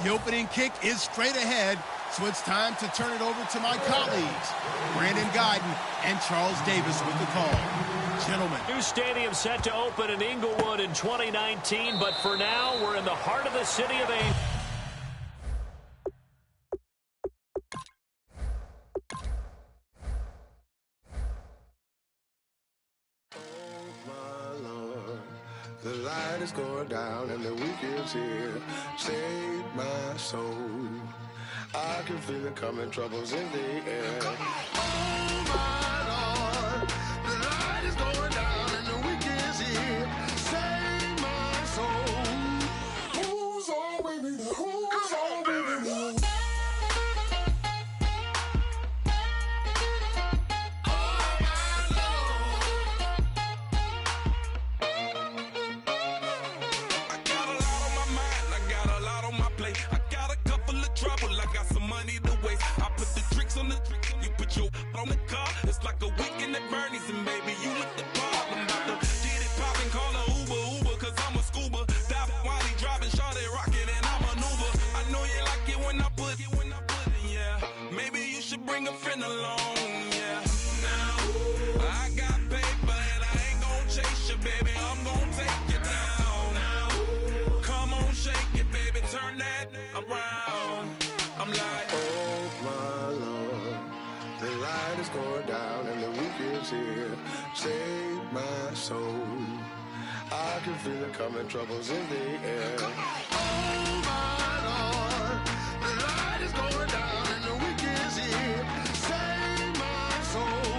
The opening kick is straight ahead, so it's time to turn it over to my colleagues, Brandon Guyton and Charles Davis with the call. Gentlemen. New stadium set to open in Inglewood in 2019, but for now, we're in the heart of the city of Angels. The light is going down and the week is here. Save my soul. I can feel it coming, troubles in the air. Oh my Lord, the light is going down and the week is here. Save my soul. Who's on with me? Who's on with me? On the car, it's like a weekend at Bernie's, and baby, you look the part. I'm about to get it poppin', call a Uber, cause I'm a scuba. Dive while he driving, shawty rockin', and I maneuver. I know you like it when I put it, yeah. Maybe you should bring a friend along, yeah. Now, I got paper, and I ain't gon' chase you, baby. I'm gon' take you down. Now, come on, shake it, baby, turn that around. I'm like, oh my Lord. The light is going down and the week is here. Save my soul. I can feel it coming, troubles in the air. Oh my Lord, the light is going down and the week is here. Save my soul.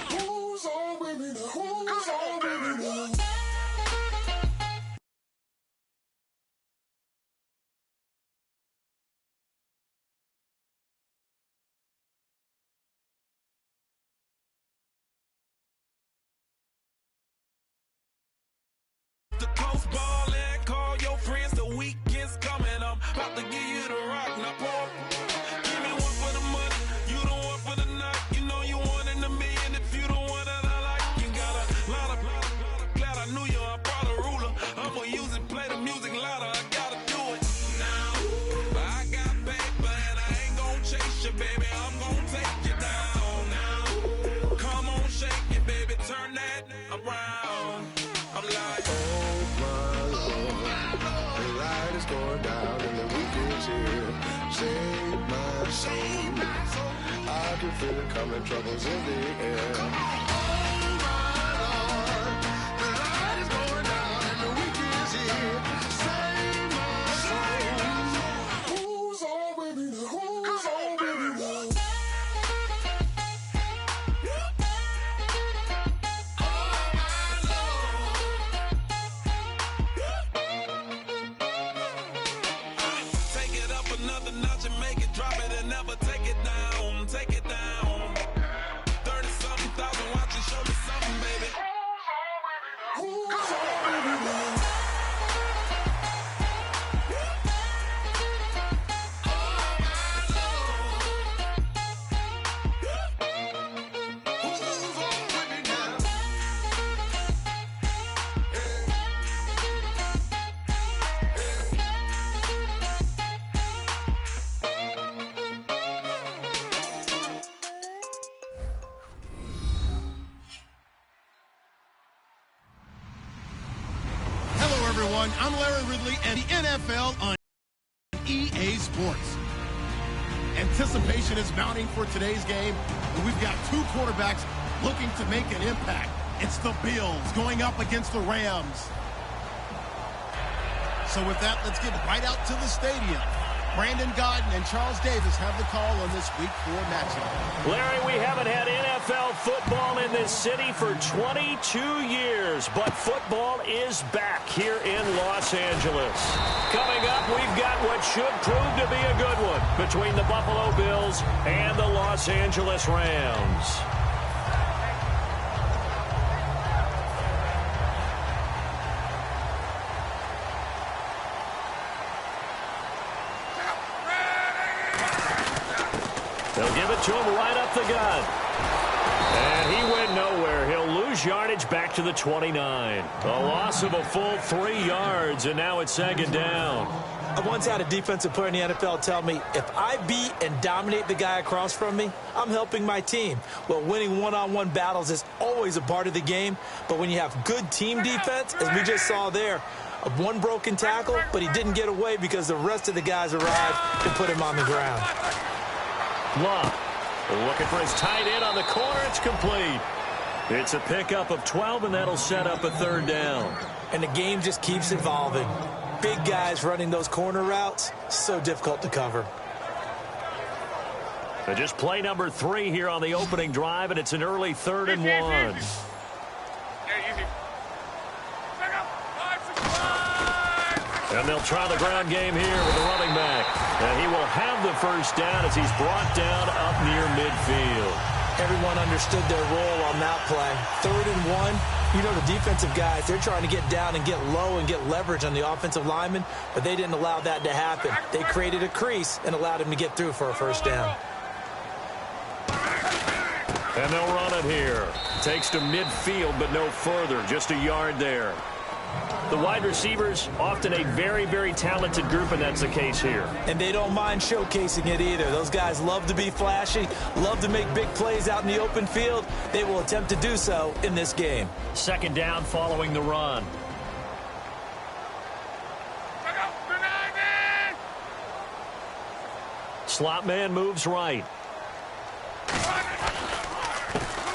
Who's on with me? Who's on with me? The close ball and call your friends, the weekend's coming. I'm about to give you the rock, now pour. Give me one for the money, you the one for the night. You know you one in a million if you the one that I like. You got a lot of glad I knew you, I brought a ruler. I'ma use it, play the music louder, I gotta do it. Now, I got paper and I ain't gon' chase you, baby, I'm gon' take you down. Now, come on, shake it, baby, turn that around. I'm like, oh my Lord, the light is going down and the week is here. Save my soul. I can feel it coming, troubles in the air. Oh my Lord, the light is going down and the week is here. Save my soul. Who's on with me? Who's on with me? Another notch and make it drop it and never take it down. Take it down. 30-something thousand watching, show me something, baby. Who's on with me? Everyone, I'm Larry Ridley and the NFL on EA Sports. Anticipation is mounting for today's game, and we've got two quarterbacks looking to make an impact. It's the Bills going up against the Rams. So with that, let's get right out to the stadium. Brandon Guyton and Charles Davis have the call on this Week 4 matchup. Larry, we haven't had NFL football in this city for 22 years, but football is back here in Los Angeles. Coming up, we've got what should prove to be a good one between the Buffalo Bills and the Los Angeles Rams. They'll give it to him right up the gut. And he went nowhere. He'll lose yardage back to the 29. A loss of a full 3 yards, and now it's second down. I once had a defensive player in the NFL tell me, if I beat and dominate the guy across from me, I'm helping my team. Well, winning one-on-one battles is always a part of the game, but when you have good team defense, as we just saw there, one broken tackle, but he didn't get away because the rest of the guys arrived to put him on the ground. Love looking for his tight end on the corner. It's complete. It's a pickup of 12, and that'll set up a third down. And the game just keeps evolving. Big guys running those corner routes, so difficult to cover. So just play number 3 here on the opening drive, and it's an early 3rd and 1. And they'll try the ground game here with the running back. And he will have the first down as he's brought down up near midfield. Everyone understood their role on that play. 3rd and 1. You know, the defensive guys, they're trying to get down and get low and get leverage on the offensive lineman, but they didn't allow that to happen. They created a crease and allowed him to get through for a first down. And they'll run it here. Takes to midfield, but no further. Just a yard there. The wide receivers, often a very, very talented group, and that's the case here. And they don't mind showcasing it either. Those guys love to be flashy, love to make big plays out in the open field. They will attempt to do so in this game. 2nd down following the run. Slot man moves right.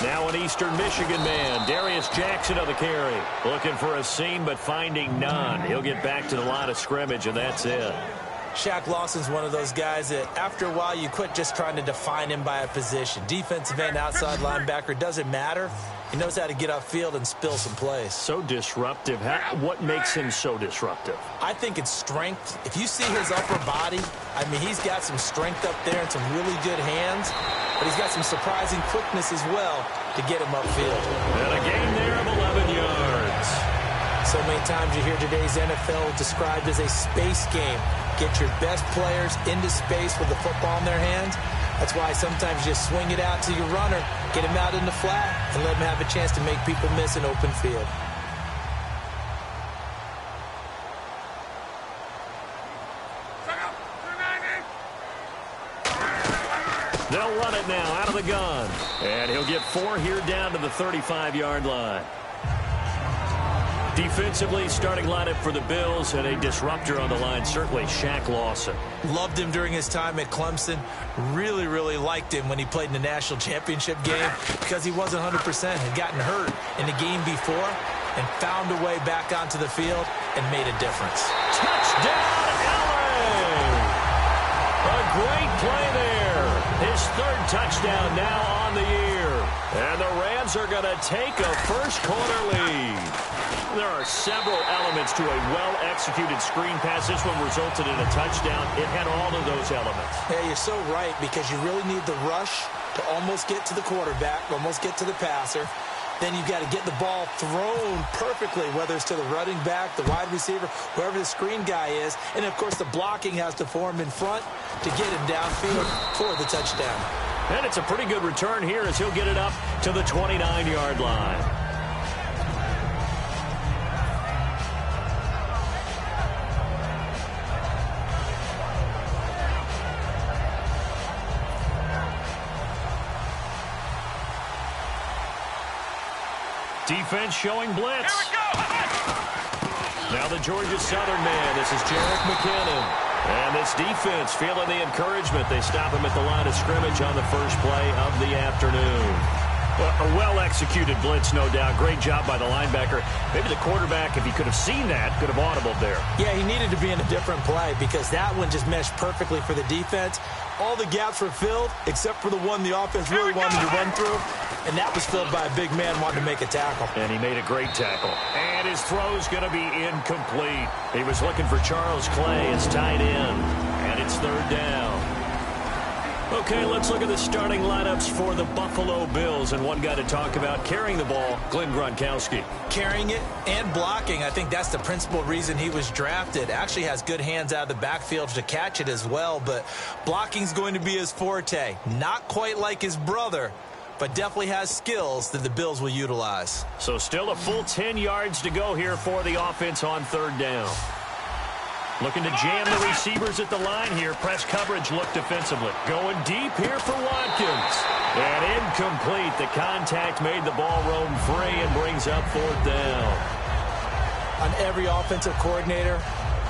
Now an Eastern Michigan man, Darius Jackson on the carry. Looking for a seam, but finding none. He'll get back to the line of scrimmage, and that's it. Shaq Lawson's one of those guys that after a while you quit just trying to define him by a position. Defensive end, outside linebacker, doesn't matter. He knows how to get upfield and spill some plays. So disruptive. What makes him so disruptive? I think it's strength. If you see his upper body, I mean, he's got some strength up there and some really good hands, but he's got some surprising quickness as well to get him upfield. And a gain there of 11 yards. So many times you hear today's NFL described as a space game. Get your best players into space with the football in their hands. That's why sometimes you just swing it out to your runner, get him out in the flat, and let him have a chance to make people miss an open field. They'll run it now out of the gun. And he'll get 4 here down to the 35-yard line. Defensively, starting lineup for the Bills, and a disruptor on the line, certainly Shaq Lawson. Loved him during his time at Clemson. Really, really liked him when he played in the national championship game because he wasn't 100%, had gotten hurt in the game before, and found a way back onto the field and made a difference. Touchdown, LA! A great play there. His 3rd touchdown now on the year. And the Rams are going to take a first-quarter lead. There are several elements to a well-executed screen pass. This one resulted in a touchdown. It had all of those elements. Yeah, you're so right, because you really need the rush to almost get to the quarterback, almost get to the passer. Then you've got to get the ball thrown perfectly, whether it's to the running back, the wide receiver, whoever the screen guy is. And, of course, the blocking has to form in front to get him downfield for the touchdown. And it's a pretty good return here as he'll get it up to the 29-yard line. Defense showing blitz. Now the Georgia Southern man. This is Jerick McKinnon. And this defense feeling the encouragement. They stop him at the line of scrimmage on the first play of the afternoon. A well-executed blitz, no doubt. Great job by the linebacker. Maybe the quarterback, if he could have seen that, could have audibled there. Yeah, he needed to be in a different play because that one just meshed perfectly for the defense. All the gaps were filled except for the one the offense really wanted to run through, and that was filled by a big man wanting to make a tackle. And he made a great tackle. And his throw's going to be incomplete. He was looking for Charles Clay as tight end, and it's 3rd down. Okay, let's look at the starting lineups for the Buffalo Bills. And one guy to talk about carrying the ball, Glenn Gronkowski. Carrying it and blocking. I think that's the principal reason he was drafted. Actually has good hands out of the backfield to catch it as well. But blocking's going to be his forte. Not quite like his brother, but definitely has skills that the Bills will utilize. So still a full 10 yards to go here for the offense on 3rd down. Looking to jam the receivers at the line here. Press coverage look defensively. Going deep here for Watkins. And incomplete. The contact made the ball roam free and brings up 4th down. On every offensive coordinator,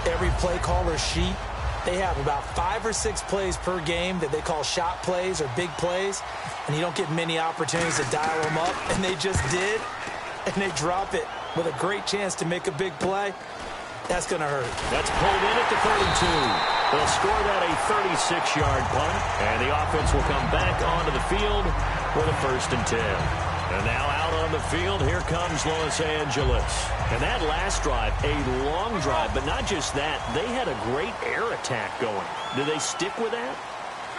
every play caller sheet, they have about 5 or 6 plays per game that they call shot plays or big plays, and you don't get many opportunities to dial them up, and they just did, and they drop it with a great chance to make a big play. That's going to hurt. That's pulled in at the 32. They'll score that a 36-yard punt, and the offense will come back onto the field with a 1st and 10. And now out on the field, here comes Los Angeles. And that last drive, a long drive, but not just that. They had a great air attack going. Do they stick with that?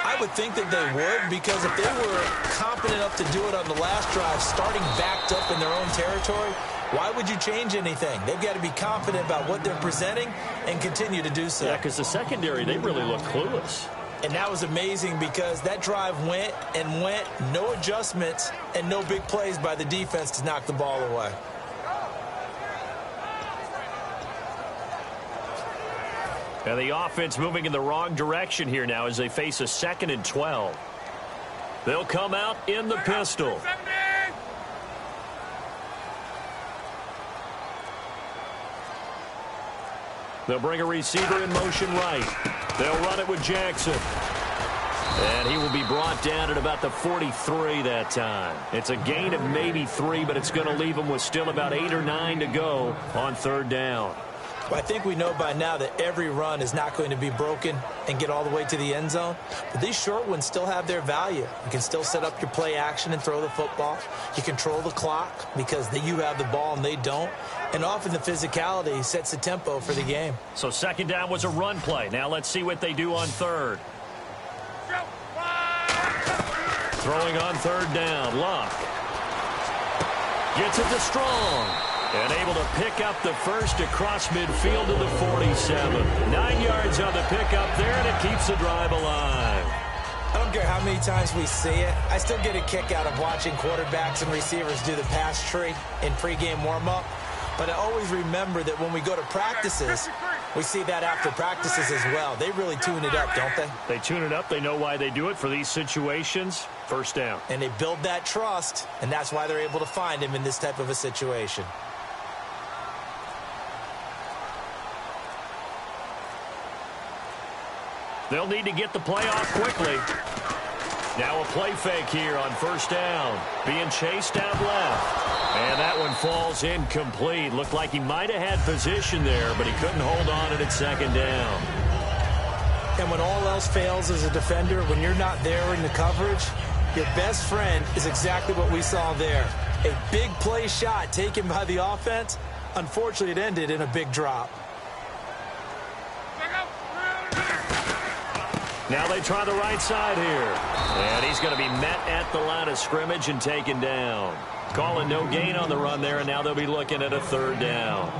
I would think that they would, because if they were competent enough to do it on the last drive, starting backed up in their own territory, why would you change anything? They've got to be confident about what they're presenting and continue to do so. Yeah, because the secondary, they really look clueless. And that was amazing because that drive went and went, no adjustments, and no big plays by the defense to knock the ball away. And the offense moving in the wrong direction here now as they face a 2nd and 12. They'll come out in the pistol. They'll bring a receiver in motion right. They'll run it with Jackson. And he will be brought down at about the 43 that time. It's a gain of maybe 3, but it's going to leave them with still about 8 or 9 to go on 3rd down. Well, I think we know by now that every run is not going to be broken and get all the way to the end zone. But these short ones still have their value. You can still set up your play action and throw the football. You control the clock because you have the ball and they don't. And often the physicality sets the tempo for the game. So 2nd down was a run play. Now let's see what they do on 3rd. Throwing on 3rd down, Luck. Gets it to Strong. And able to pick up the 1st across midfield to the 47. 9 yards on the pickup there, and it keeps the drive alive. I don't care how many times we see it. I still get a kick out of watching quarterbacks and receivers do the pass tree in pregame warm-up. But I always remember that when we go to practices, we see that after practices as well. They really tune it up, don't they? They tune it up. They know why they do it for these situations. 1st down. And they build that trust, and that's why they're able to find him in this type of a situation. They'll need to get the play off quickly. Now a play fake here on 1st down. Being chased out left. And that one falls incomplete. Looked like he might have had position there, but he couldn't hold on it at 2nd down. And when all else fails as a defender, when you're not there in the coverage, your best friend is exactly what we saw there. A big play shot taken by the offense. Unfortunately, it ended in a big drop. Now they try the right side here. And he's going to be met at the line of scrimmage and taken down. Calling no gain on the run there, and now they'll be looking at a 3rd down.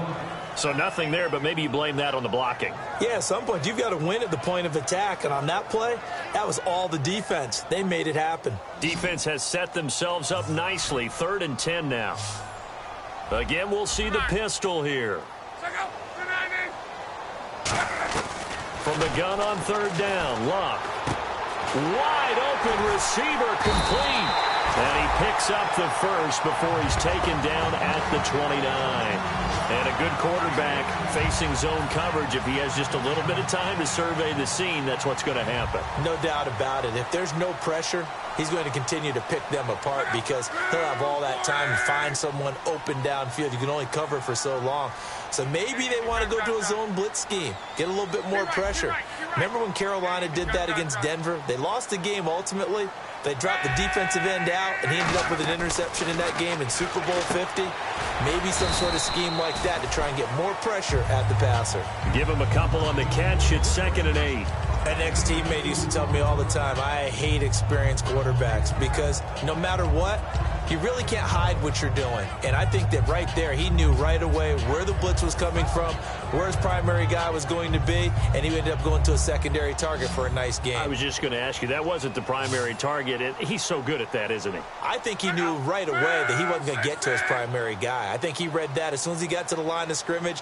So nothing there, but maybe you blame that on the blocking. Yeah, at some point you've got to win at the point of attack, and on that play, that was all the defense. They made it happen. Defense has set themselves up nicely. 3rd and 10 now. Again, we'll see the pistol here. From the gun on 3rd down, Luck. Wide open receiver complete. And he picks up the 1st before he's taken down at the 29. And a good quarterback facing zone coverage. If he has just a little bit of time to survey the scene, that's what's going to happen. No doubt about it. If there's no pressure, he's going to continue to pick them apart because he'll have all that time to find someone open downfield. You can only cover for so long. So maybe they want to go to a zone blitz scheme, get a little bit more pressure. Remember when Carolina did that against Denver? They lost the game ultimately. They dropped the defensive end out, and he ended up with an interception in that game in Super Bowl 50. Maybe some sort of scheme like that to try and get more pressure at the passer. Give him a couple on the catch. It's 2nd and 8. An ex-teammate used to tell me all the time, I hate experienced quarterbacks because no matter what, you really can't hide what you're doing. And I think that right there, he knew right away where the blitz was coming from, where his primary guy was going to be, and he ended up going to a secondary target for a nice game. I was just going to ask you, that wasn't the primary target. He's so good at that, isn't he? I think he knew right away that he wasn't going to get to his primary guy. I think he read that as soon as he got to the line of scrimmage,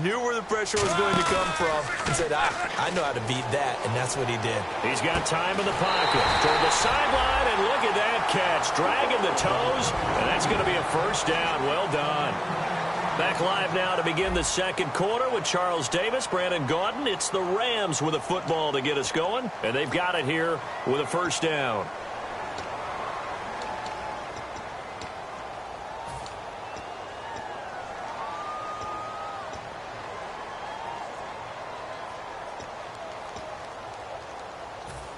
knew where the pressure was going to come from, and said, I know how to beat that, and that's what he did. He's got time in the pocket. Toward the sideline, and look at that catch. Dragging the toes, and that's going to be a first down. Well done. Back live now to begin the second quarter with Charles Davis, Brandon Gaudin. It's the Rams with a football to get us going, and they've got it here with a first down.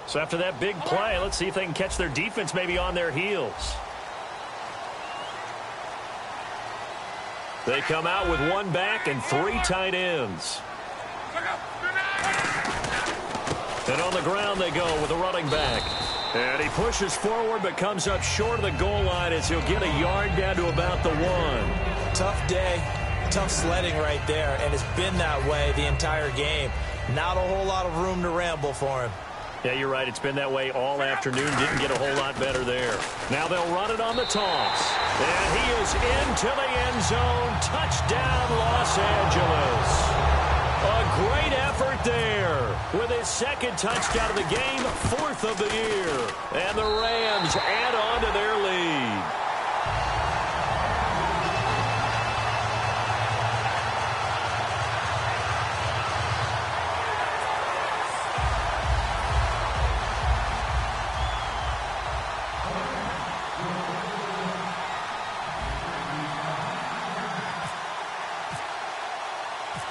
So after that big play, let's see if they can catch their defense maybe on their heels. They come out with one back and three tight ends. And on the ground they go with a running back. And he pushes forward but comes up short of the goal line as he'll get a yard down to about the 1. Tough day, tough sledding right there, and it's been that way the entire game. Not a whole lot of room to ramble for him. Yeah, you're right. It's been that way all afternoon. Didn't get a whole lot better there. Now they'll run it on the toss. And he is into the end zone. Touchdown, Los Angeles. A great effort there with his second touchdown of the game, 4th of the year. And the Rams add on to their lead.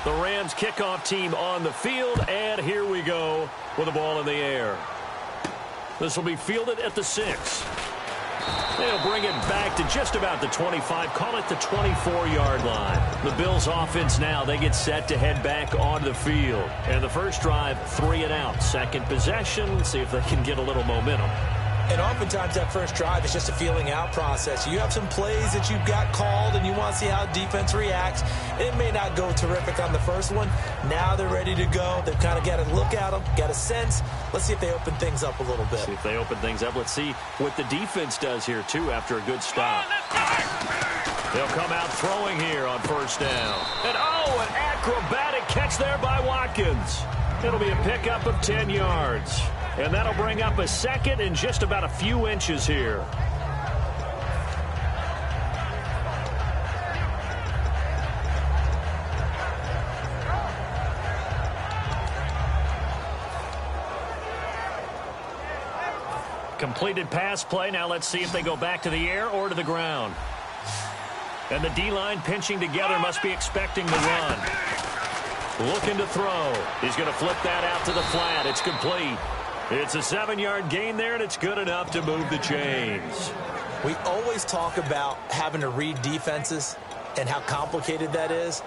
The Rams kickoff team on the field, and here we go with the ball in the air. This will be fielded at the 6. They'll bring it back to just about the 25, call it the 24-yard line. The Bills offense now, they get set to head back onto the field. And the first drive, 3 and out. Second possession, see if they can get a little momentum. And oftentimes that first drive is just a feeling out process. You have some plays that you've got called and you want to see how defense reacts. It may not go terrific on the first one. Now they're ready to go. They've kind of got to look at them, got a sense. Let's see if they open things up a little bit. See if they open things up. Let's see what the defense does here, too, after a good stop. They'll come out throwing here on first down. And, an acrobatic catch there by Watkins. It'll be a pickup of 10 yards. And that'll bring up a second in just about a few inches here. Completed pass play. Now let's see if they go back to the air or to the ground. And the D-line pinching together, must be expecting the run. Looking to throw. He's going to flip that out to the flat. It's complete. It's a 7-yard gain there, and it's good enough to move the chains. We always talk about having to read defenses and how complicated that is.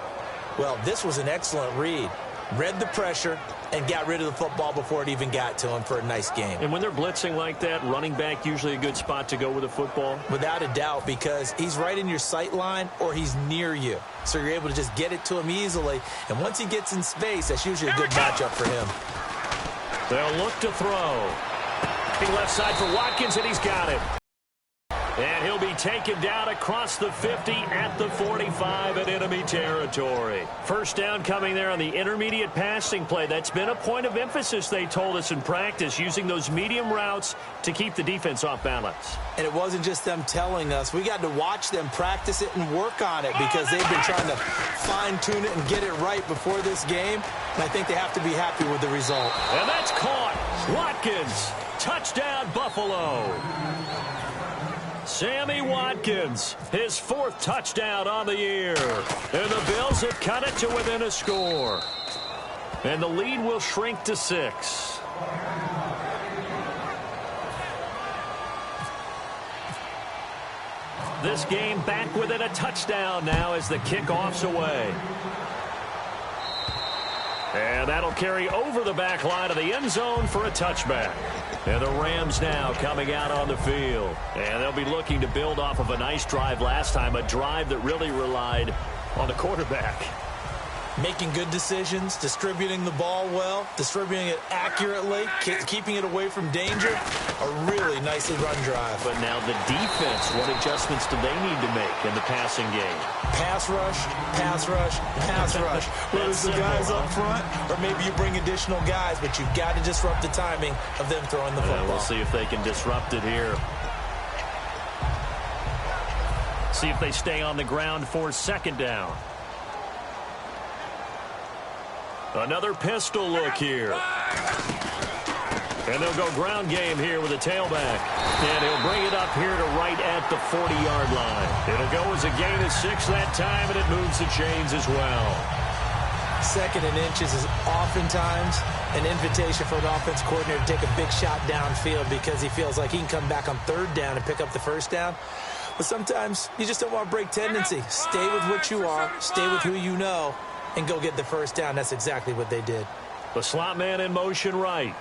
Well, this was an excellent read. Read the pressure and got rid of the football before it even got to him for a nice game. And when they're blitzing like that, running back usually a good spot to go with the football? Without a doubt, because he's right in your sight line or he's near you. So you're able to just get it to him easily. And once he gets in space, that's usually a good matchup for him. They'll look to throw. Left side for Watkins, and he's got it. And he'll be taken down across the 50 at the 45 in enemy territory. First down coming there on the intermediate passing play. That's been a point of emphasis, they told us in practice, using those medium routes to keep the defense off balance. And it wasn't just them telling us. We got to watch them practice it and work on it because they've been trying to fine-tune it and get it right before this game. And I think they have to be happy with the result. And that's caught. Watkins. Touchdown, Buffalo. Sammy Watkins, his 4th touchdown on the year. And the Bills have cut it to within a score. And the lead will shrink to 6. This game back within a touchdown now as the kickoff's away. And that'll carry over the back line of the end zone for a touchback. And the Rams now coming out on the field. And they'll be looking to build off of a nice drive last time, a drive that really relied on the quarterback. Making good decisions, distributing the ball well, distributing it accurately, keeping it away from danger. A really nicely run drive. But now the defense, what adjustments do they need to make in the passing game? Pass rush, pass rush, pass rush. Whether it's the guys up front or maybe you bring additional guys, but you've got to disrupt the timing of them throwing the football. We'll see if they can disrupt it here. See if they stay on the ground for second down. Another pistol look here. And they'll go ground game here with a tailback. And he'll bring it up here to right at the 40-yard line. It'll go as a gain of 6 that time, and it moves the chains as well. Second and inches is oftentimes an invitation for an offense coordinator to take a big shot downfield because he feels like he can come back on third down and pick up the first down. But sometimes you just don't want to break tendency. Stay with what you are. Stay with who you know. And go get the first down. That's exactly what they did. The slot man in motion right.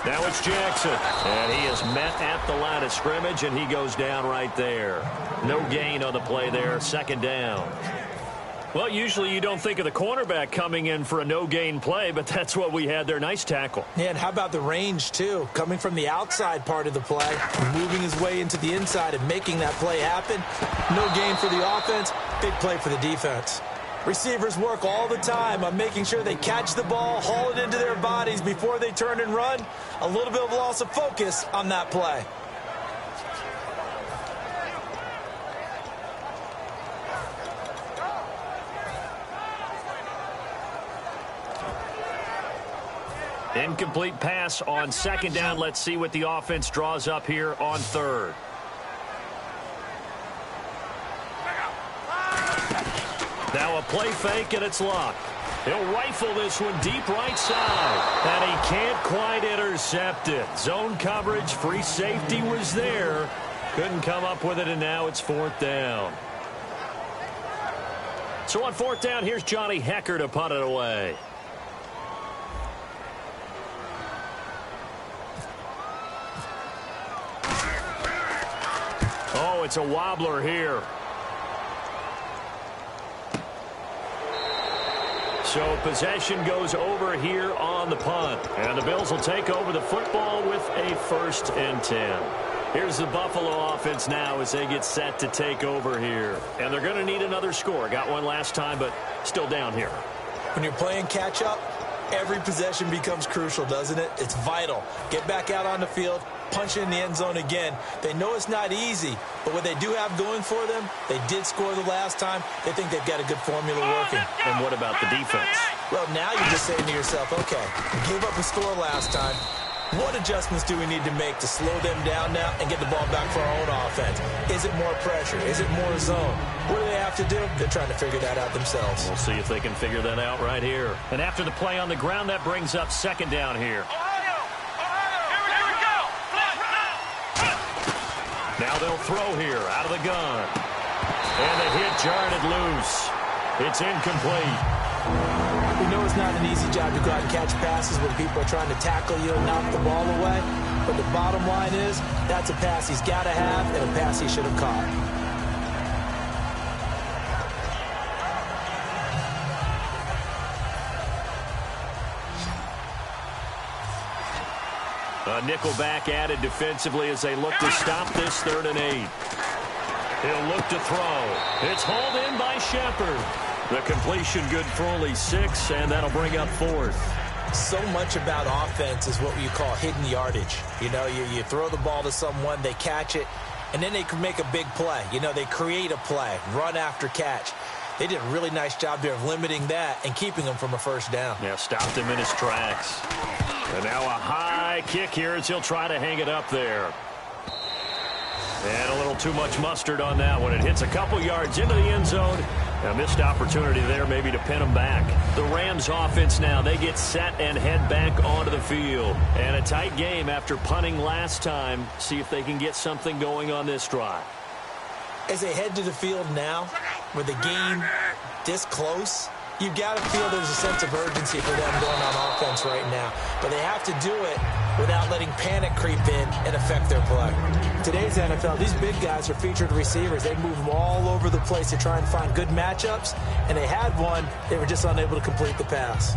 Now it's Jackson. And he is met at the line of scrimmage, and he goes down right there. No gain on the play there. Second down. Well, usually you don't think of the cornerback coming in for a no-gain play, but that's what we had there. Nice tackle. Yeah, and how about the range, too? Coming from the outside part of the play, moving his way into the inside and making that play happen. No gain for the offense, big play for the defense. Receivers work all the time on making sure they catch the ball, haul it into their bodies before they turn and run. A little bit of loss of focus on that play. Incomplete pass on second down. Let's see what the offense draws up here on third. Now a play fake, and it's locked. He'll rifle this one deep right side, and he can't quite intercept it. Zone coverage, free safety was there. Couldn't come up with it, and now it's fourth down. So on fourth down, here's Johnny Hecker to punt it away. Oh, it's a wobbler here. So possession goes over here on the punt. And the Bills will take over the football with a 1st and 10. Here's the Buffalo offense now as they get set to take over here. And they're going to need another score. Got one last time, but still down here. When you're playing catch-up, every possession becomes crucial, doesn't it? It's vital. Get back out on the field, punch in the end zone again. They know it's not easy, but what they do have going for them, they did score the last time. They think they've got a good formula working. And what about the defense? Well, now you're just saying to yourself, okay, gave up a score last time. What adjustments do we need to make to slow them down now and get the ball back for our own offense? Is it more pressure? Is it more zone? What do they have to do? They're trying to figure that out themselves. We'll see if they can figure that out right here. And after the play on the ground, that brings up second down here. Now they'll throw here out of the gun. And the hit jarred it loose. It's incomplete. We know it's not an easy job to go out and catch passes when people are trying to tackle you and knock the ball away. But the bottom line is, that's a pass he's got to have and a pass he should have caught. A nickel back added defensively as they look to stop this 3rd and 8. He'll look to throw. It's hauled in by Shepard. The completion good for only 6, and that'll bring up 4th. So much about offense is what you call hidden yardage. You know, you throw the ball to someone, they catch it, and then they can make a big play. You know, they create a play, run after catch. They did a really nice job there of limiting that and keeping him from a first down. Yeah, stopped him in his tracks. And now a high kick here as he'll try to hang it up there. And a little too much mustard on that one. It hits a couple yards into the end zone. A missed opportunity there maybe to pin them back. The Rams offense now, they get set and head back onto the field. And a tight game after punting last time. See if they can get something going on this drive. As they head to the field now, with the game this close, you've got to feel there's a sense of urgency for them going on offense right now. But they have to do it without letting panic creep in and affect their play. Today's NFL, these big guys are featured receivers. They move them all over the place to try and find good matchups, and they had one. They were just unable to complete the pass.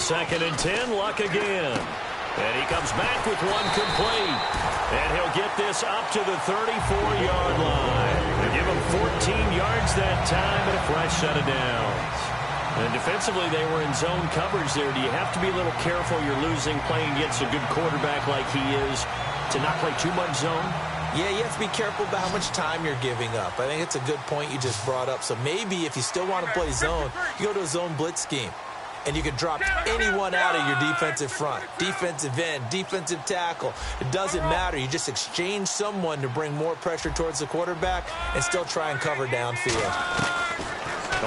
Second and 10, Luck again. And he comes back with one complete. And he'll get this up to the 34-yard line. They give him 14 yards that time and a fresh set of downs. And defensively, they were in zone coverage there. Do you have to be a little careful you're losing playing against a good quarterback like he is to not play too much zone? Yeah, you have to be careful about how much time you're giving up. I think it's a good point you just brought up. So maybe if you still want to play zone, you go to a zone blitz scheme. And you can drop anyone out of your defensive front, defensive end, defensive tackle. It doesn't matter. You just exchange someone to bring more pressure towards the quarterback and still try and cover downfield.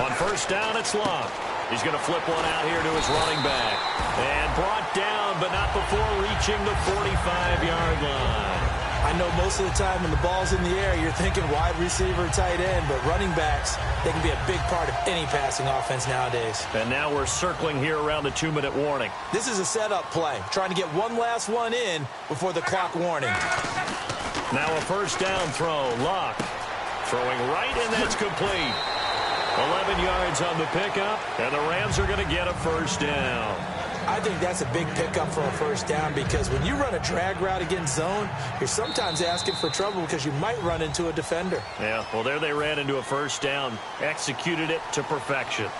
On first down, it's Luck. He's going to flip one out here to his running back. And brought down, but not before reaching the 45-yard line. I know most of the time when the ball's in the air, you're thinking wide receiver, tight end, but running backs, they can be a big part of any passing offense nowadays. And now we're circling here around the 2-minute warning. This is a setup play, trying to get one last one in before the clock warning. Now a first down throw. Luck throwing right, and that's complete. 11 yards on the pickup, and the Rams are going to get a first down. I think that's a big pickup for a first down because when you run a drag route against zone, you're sometimes asking for trouble because you might run into a defender. Yeah, well, there they ran into a first down, executed it to perfection.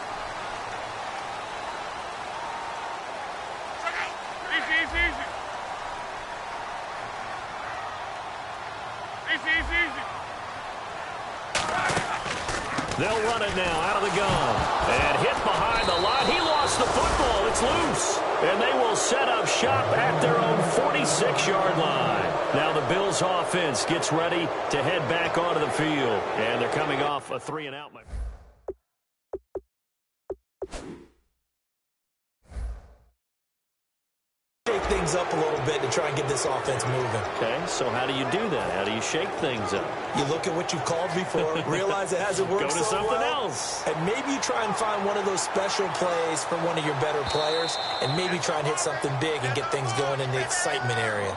They'll run it now out of the gun. And hit behind the line. He lost the football. It's loose. And they will set up shop at their own 46-yard line. Now the Bills offense gets ready to head back onto the field. And they're coming off a 3-and-out. Shake things up a little bit to try and get this offense moving. Okay, so how do you do that? How do you shake things up? You look at what you've called before, realize it hasn't worked Go to so something well, else. and maybe you try and find one of those special plays from one of your better players, and maybe try and hit something big and get things going in the excitement area.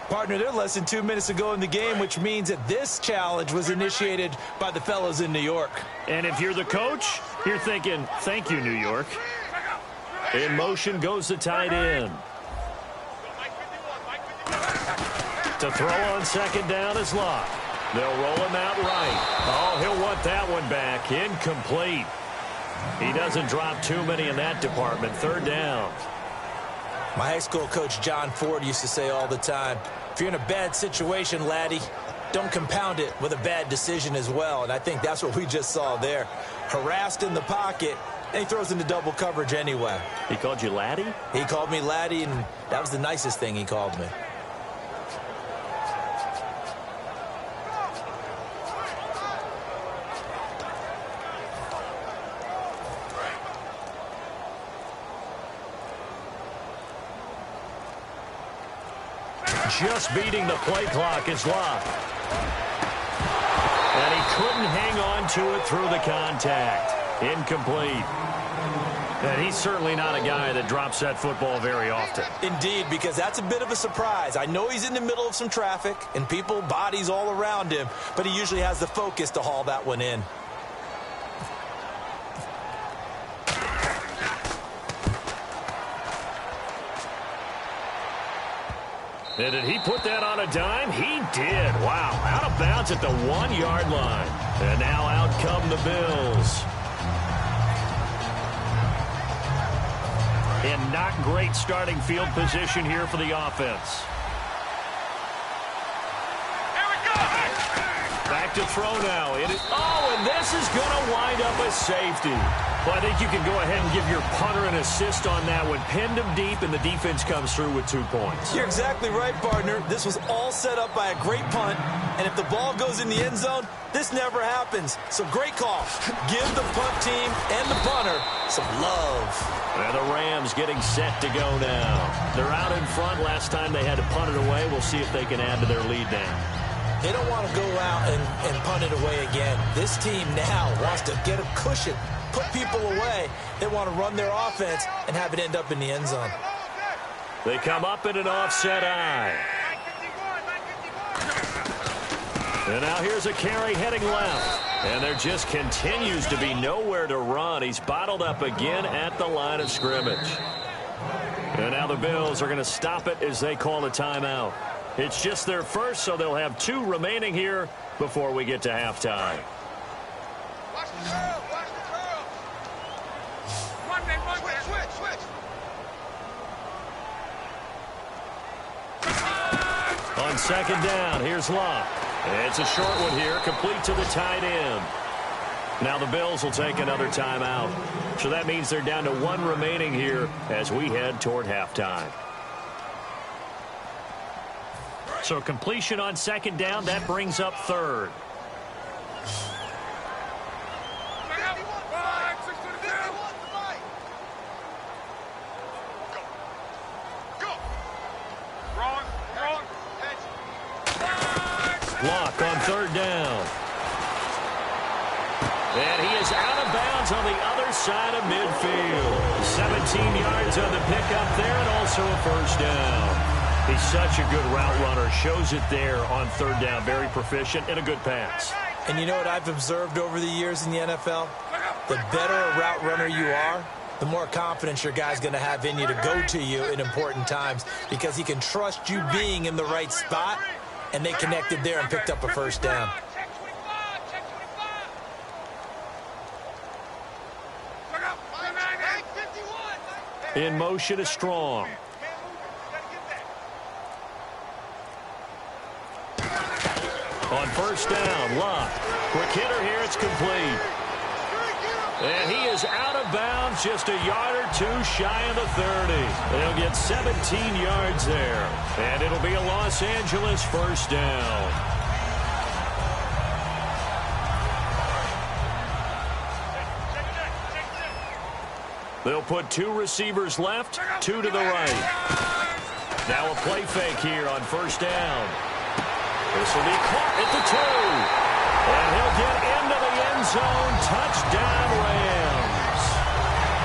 Partner, they're less than 2 minutes ago in the game, which means that this challenge was initiated by the fellows in New York. And if you're the coach, you're thinking, thank you, New York. In motion goes the tight end. To throw on second down is Luck. They'll roll him out right. Oh, he'll want that one back. Incomplete. He doesn't drop too many in that department. Third down. My high school coach, John Ford, used to say all the time, if you're in a bad situation, laddie, don't compound it with a bad decision as well. And I think that's what we just saw there. Harassed in the pocket, and he throws into double coverage anyway. He called you laddie? He called me laddie, and that was the nicest thing he called me. Just beating the play clock is Luck. And he couldn't hang on to it through the contact. Incomplete. And he's certainly not a guy that drops that football very often. Indeed, because that's a bit of a surprise. I know he's in the middle of some traffic and people, bodies all around him, but he usually has the focus to haul that one in. And did he put that on a dime? He did. Wow. Out of bounds at the 1-yard line. And now out come the Bills. And not great starting field position here for the offense. Back to throw now. And this is going to wind up a the safety. Well, I think you can go ahead and give your punter an assist on that one. Pinned him deep, and the defense comes through with 2 points. You're exactly right, partner. This was all set up by a great punt, and if the ball goes in the end zone, this never happens. So great call. Give the punt team and the punter some love. And the Rams getting set to go now. They're out in front. Last time they had to punt it away. We'll see if they can add to their lead now. They don't want to go out and punt it away again. This team now wants to get a cushion, put people away. They want to run their offense and have it end up in the end zone. They come up in an offset eye. And now here's a carry heading left. And there just continues to be nowhere to run. He's bottled up again at the line of scrimmage. And now the Bills are going to stop it as they call a timeout. It's just their first, so they'll have 2 remaining here before we get to halftime. Watch the curl. Watch the curl. Run, man, run. Switch. On second down, here's Locke. It's a short one here, complete to the tight end. Now the Bills will take another timeout. So that means they're down to 1 remaining here as we head toward halftime. So completion on second down, that brings up third. Block on third down. And he is out of bounds on the other side of midfield. 17 yards on the pickup there and also a first down. He's such a good route runner. Shows it there on third down. Very proficient and a good pass. And you know what I've observed over the years in the NFL? The better a route runner you are, the more confidence your guy's going to have in you to go to you in important times because he can trust you being in the right spot, and they connected there and picked up a first down. In motion is Strong. On first down, Locke. Quick hitter here, it's complete. And he is out of bounds, just a yard or 2 shy of the 30. They'll get 17 yards there. And it'll be a Los Angeles first down. They'll put 2 receivers left, 2 to the right. Now a play fake here on first down. This will be caught at the 2. And he'll get into the end zone. Touchdown, Rams.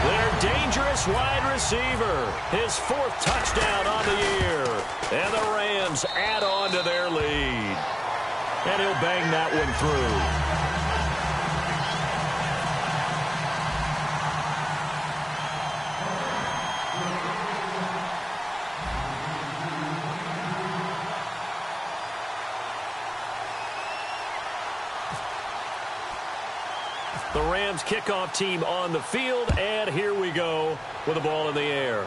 Their dangerous wide receiver. His 4th touchdown on the year. And the Rams add on to their lead. And he'll bang that one through. The Rams kickoff team on the field, and here we go with the ball in the air.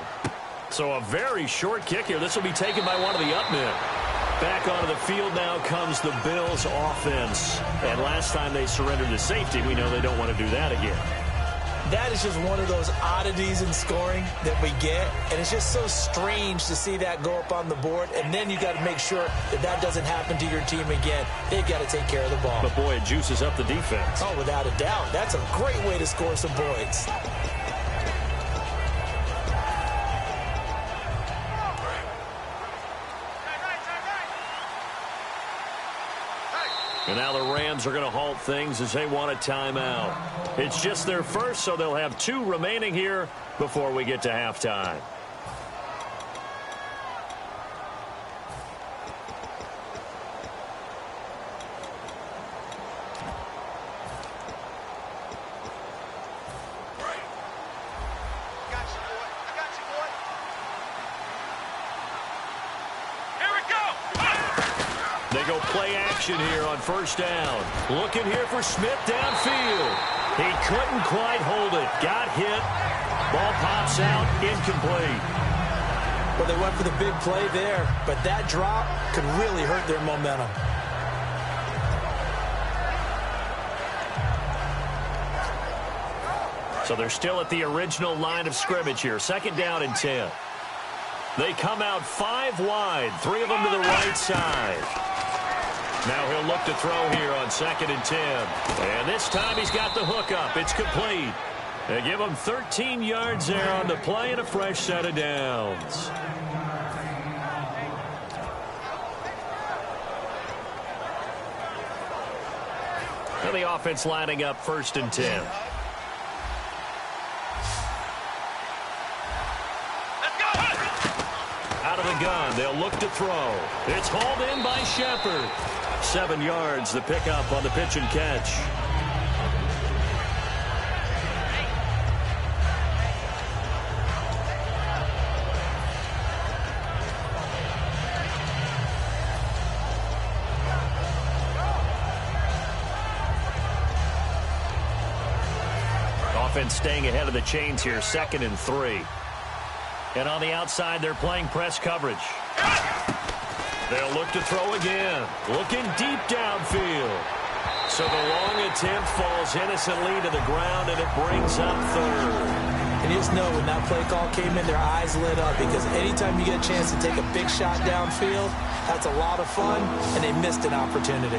So a very short kick here. This will be taken by one of the up men. Back onto the field now comes the Bills offense. And last time they surrendered to safety, we know they don't want to do that again. That is just one of those oddities in scoring that we get, and it's just so strange to see that go up on the board, and then you got to make sure that that doesn't happen to your team again. They've got to take care of the ball. But, boy, it juices up the defense. Oh, without a doubt. That's a great way to score some points. And now the Rams are going to halt things as they want a timeout. It's just their first, so they'll have 2 remaining here before we get to halftime. They go play action here on first down. Looking here for Smith downfield. He couldn't quite hold it. Got hit. Ball pops out. Incomplete. Well, they went for the big play there, but that drop could really hurt their momentum. So they're still at the original line of scrimmage here. 2nd down and 10. They come out 5 wide, 3 of them to the right side. Now he'll look to throw here on 2nd and 10. And this time he's got the hook up. It's complete. They give him 13 yards there on the play and a fresh set of downs. Now the offense lining up 1st and 10. Out of the gun, they'll look to throw. It's hauled in by Shepard. 7 yards, the pickup on the pitch and catch. Offense staying ahead of the chains here, 2nd and 3. And on the outside, they're playing press coverage. They'll look to throw again. Looking deep downfield. So the long attempt falls innocently to the ground, and it brings up 3rd. And you just know when that play call came in, their eyes lit up, because anytime you get a chance to take a big shot downfield, that's a lot of fun, and they missed an opportunity.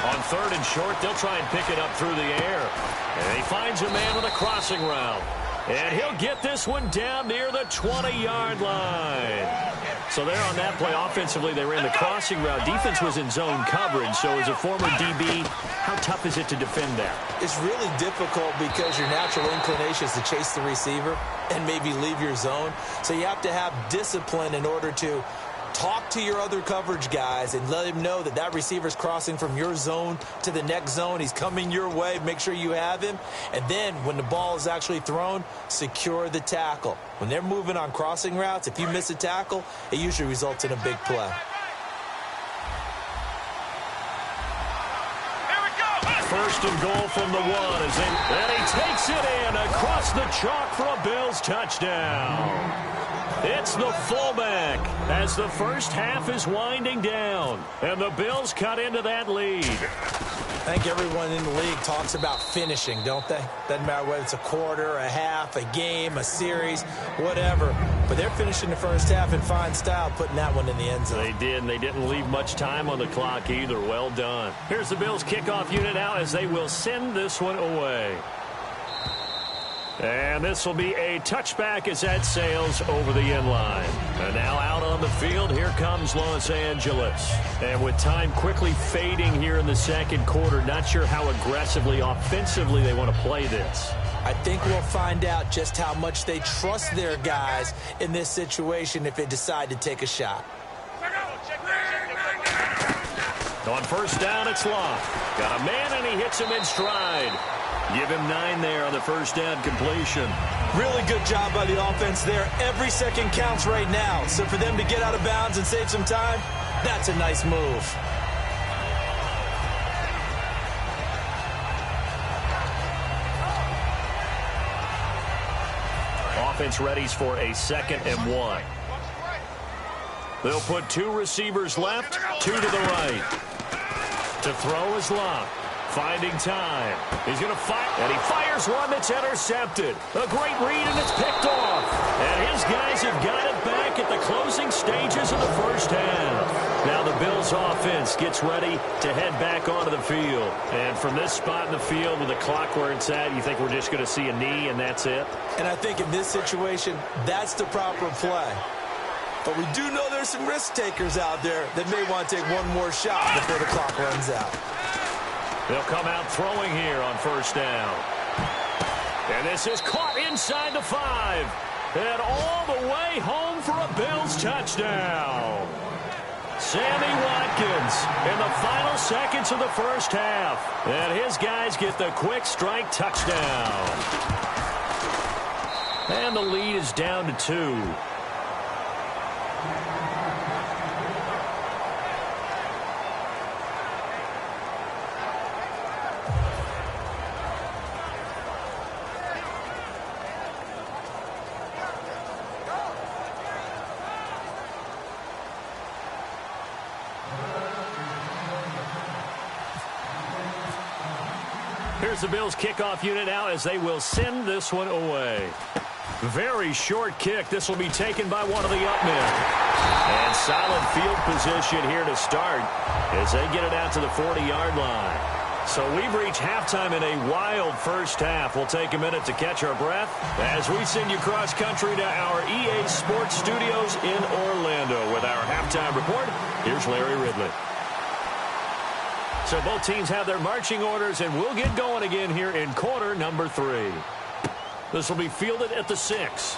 On 3rd and short, they'll try and pick it up through the air. And he finds a man with a crossing route. And he'll get this one down near the 20-yard line. So there on that play, offensively, they ran the crossing route. Defense was in zone coverage. So as a former DB, how tough is it to defend that? It's really difficult because your natural inclination is to chase the receiver and maybe leave your zone. So you have to have discipline in order to talk to your other coverage guys and let him know that that receiver's crossing from your zone to the next zone. He's coming your way. Make sure you have him. And then when the ball is actually thrown, secure the tackle. When they're moving on crossing routes, if you miss a tackle, it usually results in a big play. First and goal from the 1 and he takes it in across the chalk for a Bills touchdown. It's the fullback as the first half is winding down, and the Bills cut into that lead. I think everyone in the league talks about finishing, don't they? Doesn't matter whether it's a quarter, a half, a game, a series, whatever. But they're finishing the first half in fine style, putting that one in the end zone. They did, and they didn't leave much time on the clock either. Well done. Here's the Bills kickoff unit out as they will send this one away. And this will be a touchback as that sails over the end line. And now out on the field, here comes Los Angeles. And with time quickly fading here in the second quarter, not sure how aggressively, offensively they want to play this. I think we'll find out just how much they trust their guys in this situation if they decide to take a shot. On first down, it's Locke. Got a man, and he hits him in stride. Give him 9 there on the first down completion. Really good job by the offense there. Every second counts right now. So for them to get out of bounds and save some time, that's a nice move. Offense readies for a 2nd and 1. They'll put 2 receivers left, 2 to the right. To throw is Locke. Finding time. He's going to fire, and he fires one that's intercepted. A great read, and it's picked off. And his guys have got it back at the closing stages of the first half. Now the Bills offense gets ready to head back onto the field. And from this spot in the field with the clock where it's at, you think we're just going to see a knee and that's it? And I think in this situation, that's the proper play. But we do know there's some risk takers out there that may want to take one more shot before the clock runs out. They'll come out throwing here on first down. And this is caught inside the 5. And all the way home for a Bills touchdown. Sammy Watkins in the final seconds of the first half. And his guys get the quick strike touchdown. And the lead is down to 2. Here's the Bills kickoff unit now as they will send this one away. Very short kick. This will be taken by one of the up men. And solid field position here to start as they get it out to the 40-yard line. So we've reached halftime in a wild first half. We'll take a minute to catch our breath as we send you cross-country to our EA Sports Studios in Orlando with our halftime report. Here's Larry Ridley. So both teams have their marching orders, and we'll get going again here in quarter number 3. This will be fielded at the 6.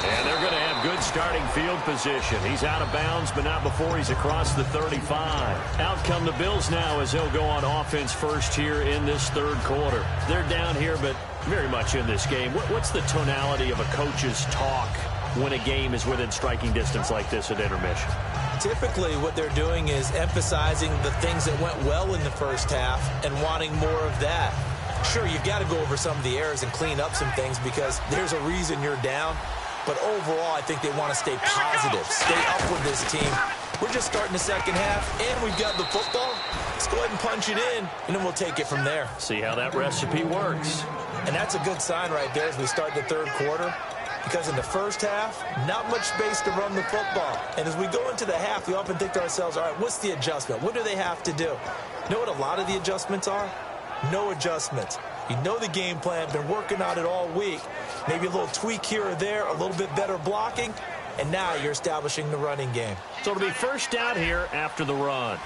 And they're going to have good starting field position. He's out of bounds, but not before he's across the 35. Out come the Bills now as they'll go on offense first here in this third quarter. They're down here, but very much in this game. What's the tonality of a coach's talk when a game is within striking distance like this at intermission? Typically, what they're doing is emphasizing the things that went well in the first half and wanting more of that. Sure, you've got to go over some of the errors and clean up some things because there's a reason you're down. But overall, I think they want to stay positive, stay up with this team. We're just starting the second half, and we've got the football. Let's go ahead and punch it in, and then we'll take it from there. See how that recipe works. And that's a good sign right there as we start the third quarter. Because in the first half, not much space to run the football. And as we go into the half, we often think to ourselves, all right, what's the adjustment? What do they have to do? You know what a lot of the adjustments are? No adjustments. You know the game plan, been working on it all week. Maybe a little tweak here or there, a little bit better blocking, and now you're establishing the running game. So it'll be first down here after the run.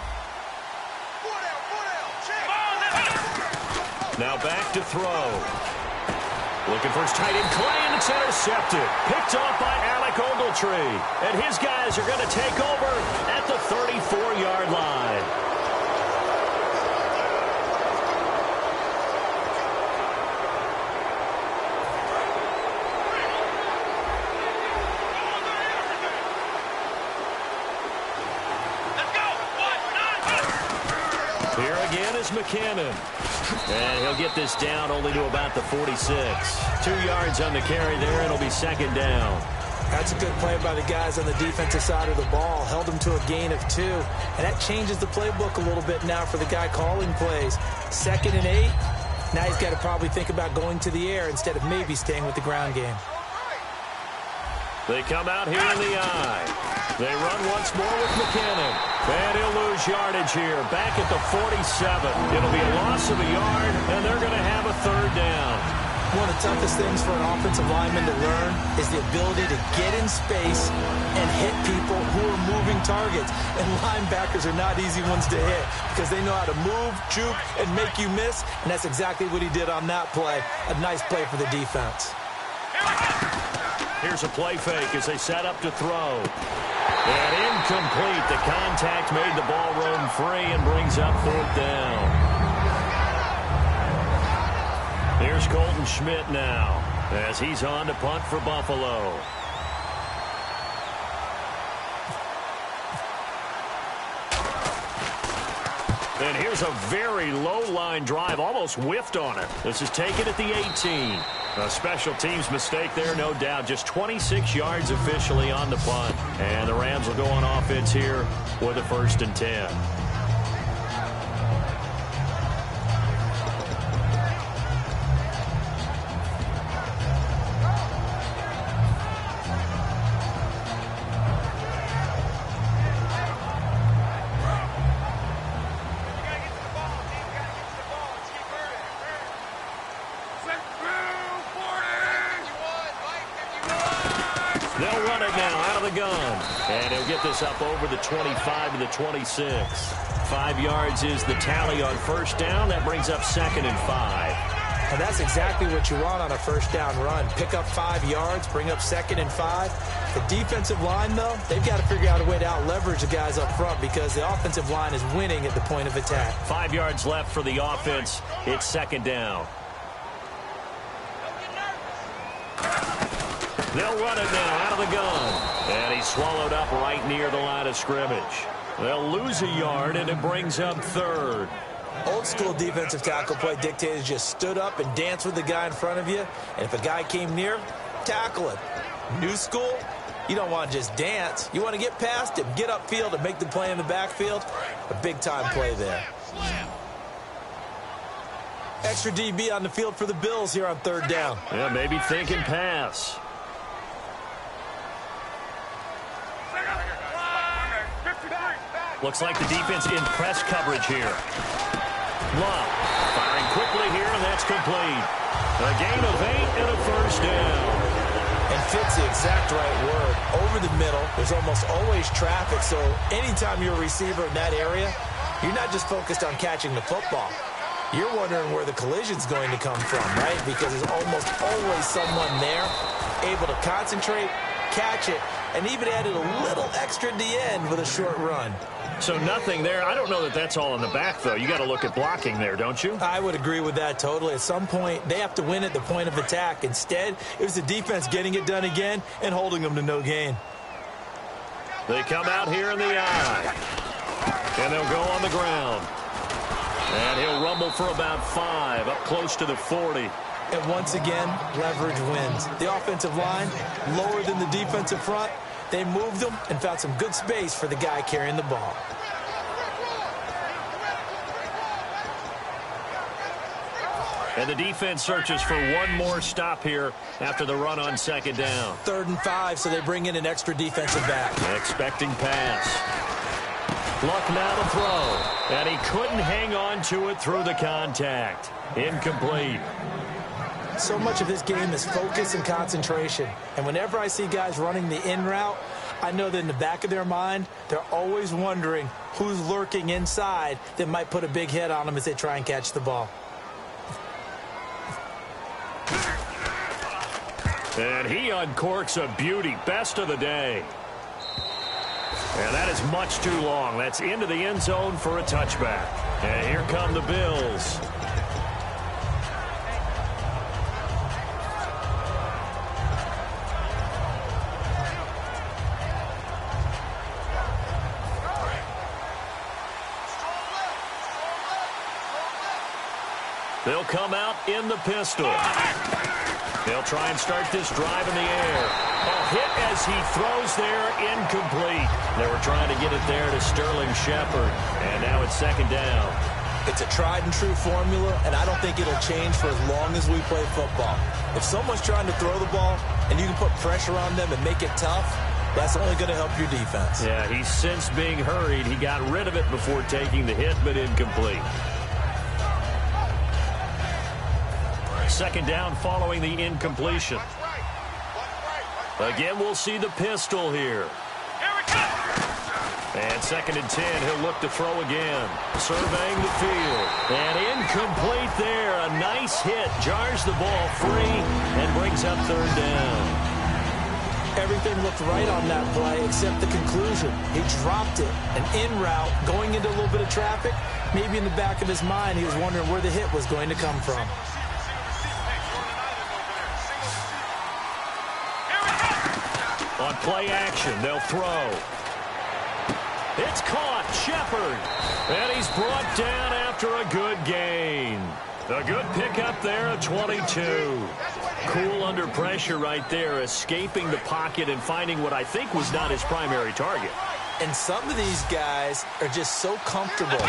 Now back to throw. Looking for his tight end, Clay, and it's intercepted. Picked off by Alec Ogletree. And his guys are going to take over at the 34-yard line. Here again is McKinnon. And he'll get this down only to about the 46. 2 yards on the carry there. It'll be second down. That's a good play by the guys on the defensive side of the ball. Held them to a gain of 2. And that changes the playbook a little bit now for the guy calling plays. 2nd and 8. Now he's got to probably think about going to the air instead of maybe staying with the ground game. They come out here in the eye. They run once more with McKinnon. And he'll lose yardage here. Back at the 47. It'll be a loss of a yard, and they're going to have a third down. One of the toughest things for an offensive lineman to learn is the ability to get in space and hit people who are moving targets. And linebackers are not easy ones to hit because they know how to move, juke, and make you miss. And that's exactly what he did on that play. A nice play for the defense. Here's a play fake as they set up to throw. And incomplete. The contact made the ball roam free and brings up 4th down. Here's Colton Schmidt now as he's on to punt for Buffalo. And here's a very low-line drive, almost whiffed on it. This is taken at the 18. A special teams mistake there, no doubt. Just 26 yards officially on the punt. And the Rams will go on offense here with a 1st and 10. They'll run it now out of the gun. And he'll get this up over the 25 to the 26. 5 yards is the tally on first down. That brings up 2nd and 5. And that's exactly what you want on a first down run. Pick up 5 yards, bring up 2nd and 5. The defensive line, though, they've got to figure out a way to out-leverage the guys up front because the offensive line is winning at the point of attack. 5 yards left for the offense. It's 2nd down. They'll run it now out of the gun. And he's swallowed up right near the line of scrimmage. They'll lose a yard, and it brings up 3rd. Old school defensive tackle play dictated just stood up and danced with the guy in front of you. And if a guy came near, tackle him. New school, you don't want to just dance. You want to get past him, get upfield, and make the play in the backfield. A big-time play there. Extra DB on the field for the Bills here on third down. Yeah, maybe thinking pass. Looks like the defense in press coverage here. Love firing quickly here, and that's complete. A gain of 8 and a first down. And fits the exact right word. Over the middle, there's almost always traffic, so anytime you're a receiver in that area, you're not just focused on catching the football. You're wondering where the collision's going to come from, right? Because there's almost always someone there able to concentrate, catch it, and even added a little extra at the end with a short run. So nothing there. I don't know that that's all in the back, though. You got to look at blocking there, don't you? I would agree with that totally. At some point, they have to win at the point of attack. Instead, it was the defense getting it done again and holding them to no gain. They come out here in the eye. And they'll go on the ground. And he'll rumble for about 5, up close to the 40. And once again, leverage wins. The offensive line, lower than the defensive front. They moved them and found some good space for the guy carrying the ball. And the defense searches for one more stop here after the run on second down. 3rd and 5, so they bring in an extra defensive back. Expecting pass. Luck now to throw. And he couldn't hang on to it through the contact. Incomplete. So much of this game is focus and concentration. And whenever I see guys running the in route, I know that in the back of their mind, they're always wondering who's lurking inside that might put a big hit on them as they try and catch the ball. And he uncorks a beauty. Best of the day. And that is much too long. That's into the end zone for a touchback. And here come the Bills. They'll come out in the pistol. They'll try and start this drive in the air. A hit as he throws there, incomplete. They were trying to get it there to Sterling Shepard. And now it's second down. It's a tried and true formula, and I don't think it'll change for as long as we play football. If someone's trying to throw the ball and you can put pressure on them and make it tough, that's only going to help your defense. Yeah, he's since being hurried. He got rid of it before taking the hit, but incomplete. Second down following the incompletion. Again, we'll see the pistol here. And 2nd and 10, he'll look to throw again. Surveying the field. And incomplete there. A nice hit. Jars the ball free and brings up 3rd down. Everything looked right on that play except the conclusion. He dropped it. An in route going into a little bit of traffic. Maybe in the back of his mind, he was wondering where the hit was going to come from. On play action, they'll throw. It's caught, Shepard. And he's brought down after a good gain. A good pickup there at 22. Cool under pressure right there, escaping the pocket and finding what I think was not his primary target. And some of these guys are just so comfortable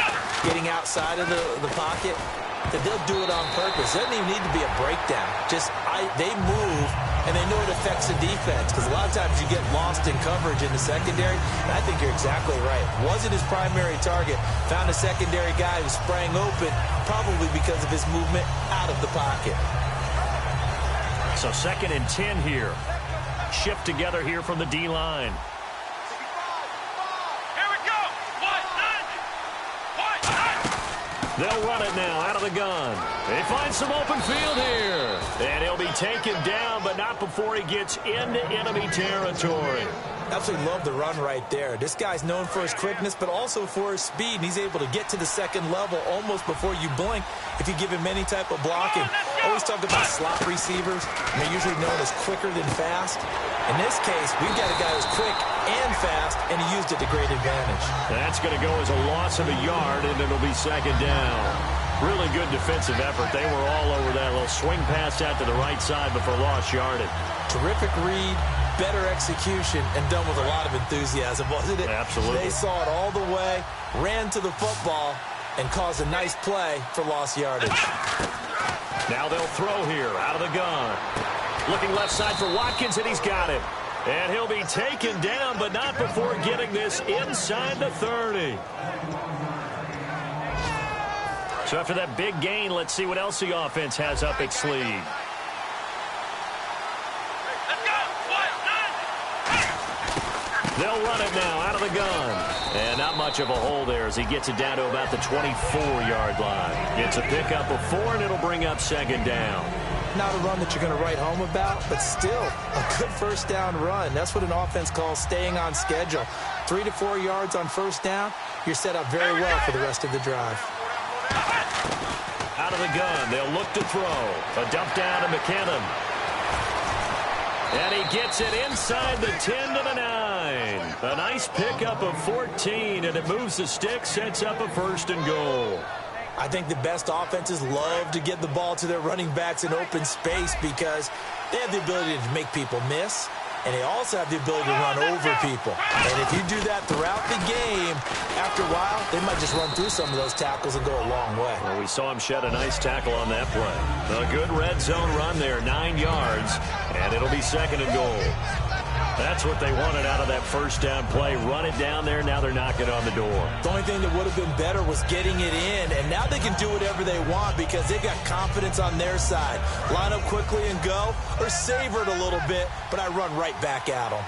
getting outside of the pocket that they'll do it on purpose. It doesn't even need to be a breakdown. They move, and they know it affects the defense, because a lot of times you get lost in coverage in the secondary, and I think you're exactly right. Wasn't his primary target. Found a secondary guy who sprang open, probably because of his movement out of the pocket. So 2nd and 10 here. Shift together here from the D-line. They'll run it now out of the gun. They find some open field here. And he'll be taken down, but not before he gets into enemy territory. Absolutely love the run right there. This guy's known for his quickness, but also for his speed. And he's able to get to the 2nd level almost before you blink if you give him any type of blocking. Always talk about slot receivers. They're usually known as quicker than fast. In this case, we've got a guy who's quick and fast, and he used it to great advantage. That's going to go as a loss of a yard, and it'll be 2nd down. Really good defensive effort. They were all over that little swing pass out to the right side before lost yardage. Terrific read, better execution, and done with a lot of enthusiasm, wasn't it? Absolutely. They saw it all the way, ran to the football, and caused a nice play for lost yardage. Now they'll throw here out of the gun. Looking left side for Watkins, and he's got it. And he'll be taken down, but not before getting this inside the 30. So after that big gain, let's see what else the offense has up its sleeve. They'll run it now out of the gun. And not much of a hole there as he gets it down to about the 24-yard line. It's a pickup of 4, and it'll bring up second down. Not a run that you're going to write home about, but still a good first down run. That's what an offense calls staying on schedule. 3 to 4 yards on first down, you're set up very well for the rest of the drive. Out of the gun, they'll look to throw. A dump down to McKinnon. And he gets it inside the 10 to the 9. A nice pickup of 14, and it moves the stick, sets up a 1st and goal. I think the best offenses love to get the ball to their running backs in open space because they have the ability to make people miss, and they also have the ability to run over people. And if you do that throughout the game, after a while, they might just run through some of those tackles and go a long way. Well, we saw him shed a nice tackle on that play. A good red zone run there, 9 yards, and it'll be 2nd and goal. That's what they wanted out of that first down play. Run it down there. Now they're knocking on the door. The only thing that would have been better was getting it in, and now they can do whatever they want because they've got confidence on their side. Line up quickly and go, or savor it a little bit, but I run right back at them.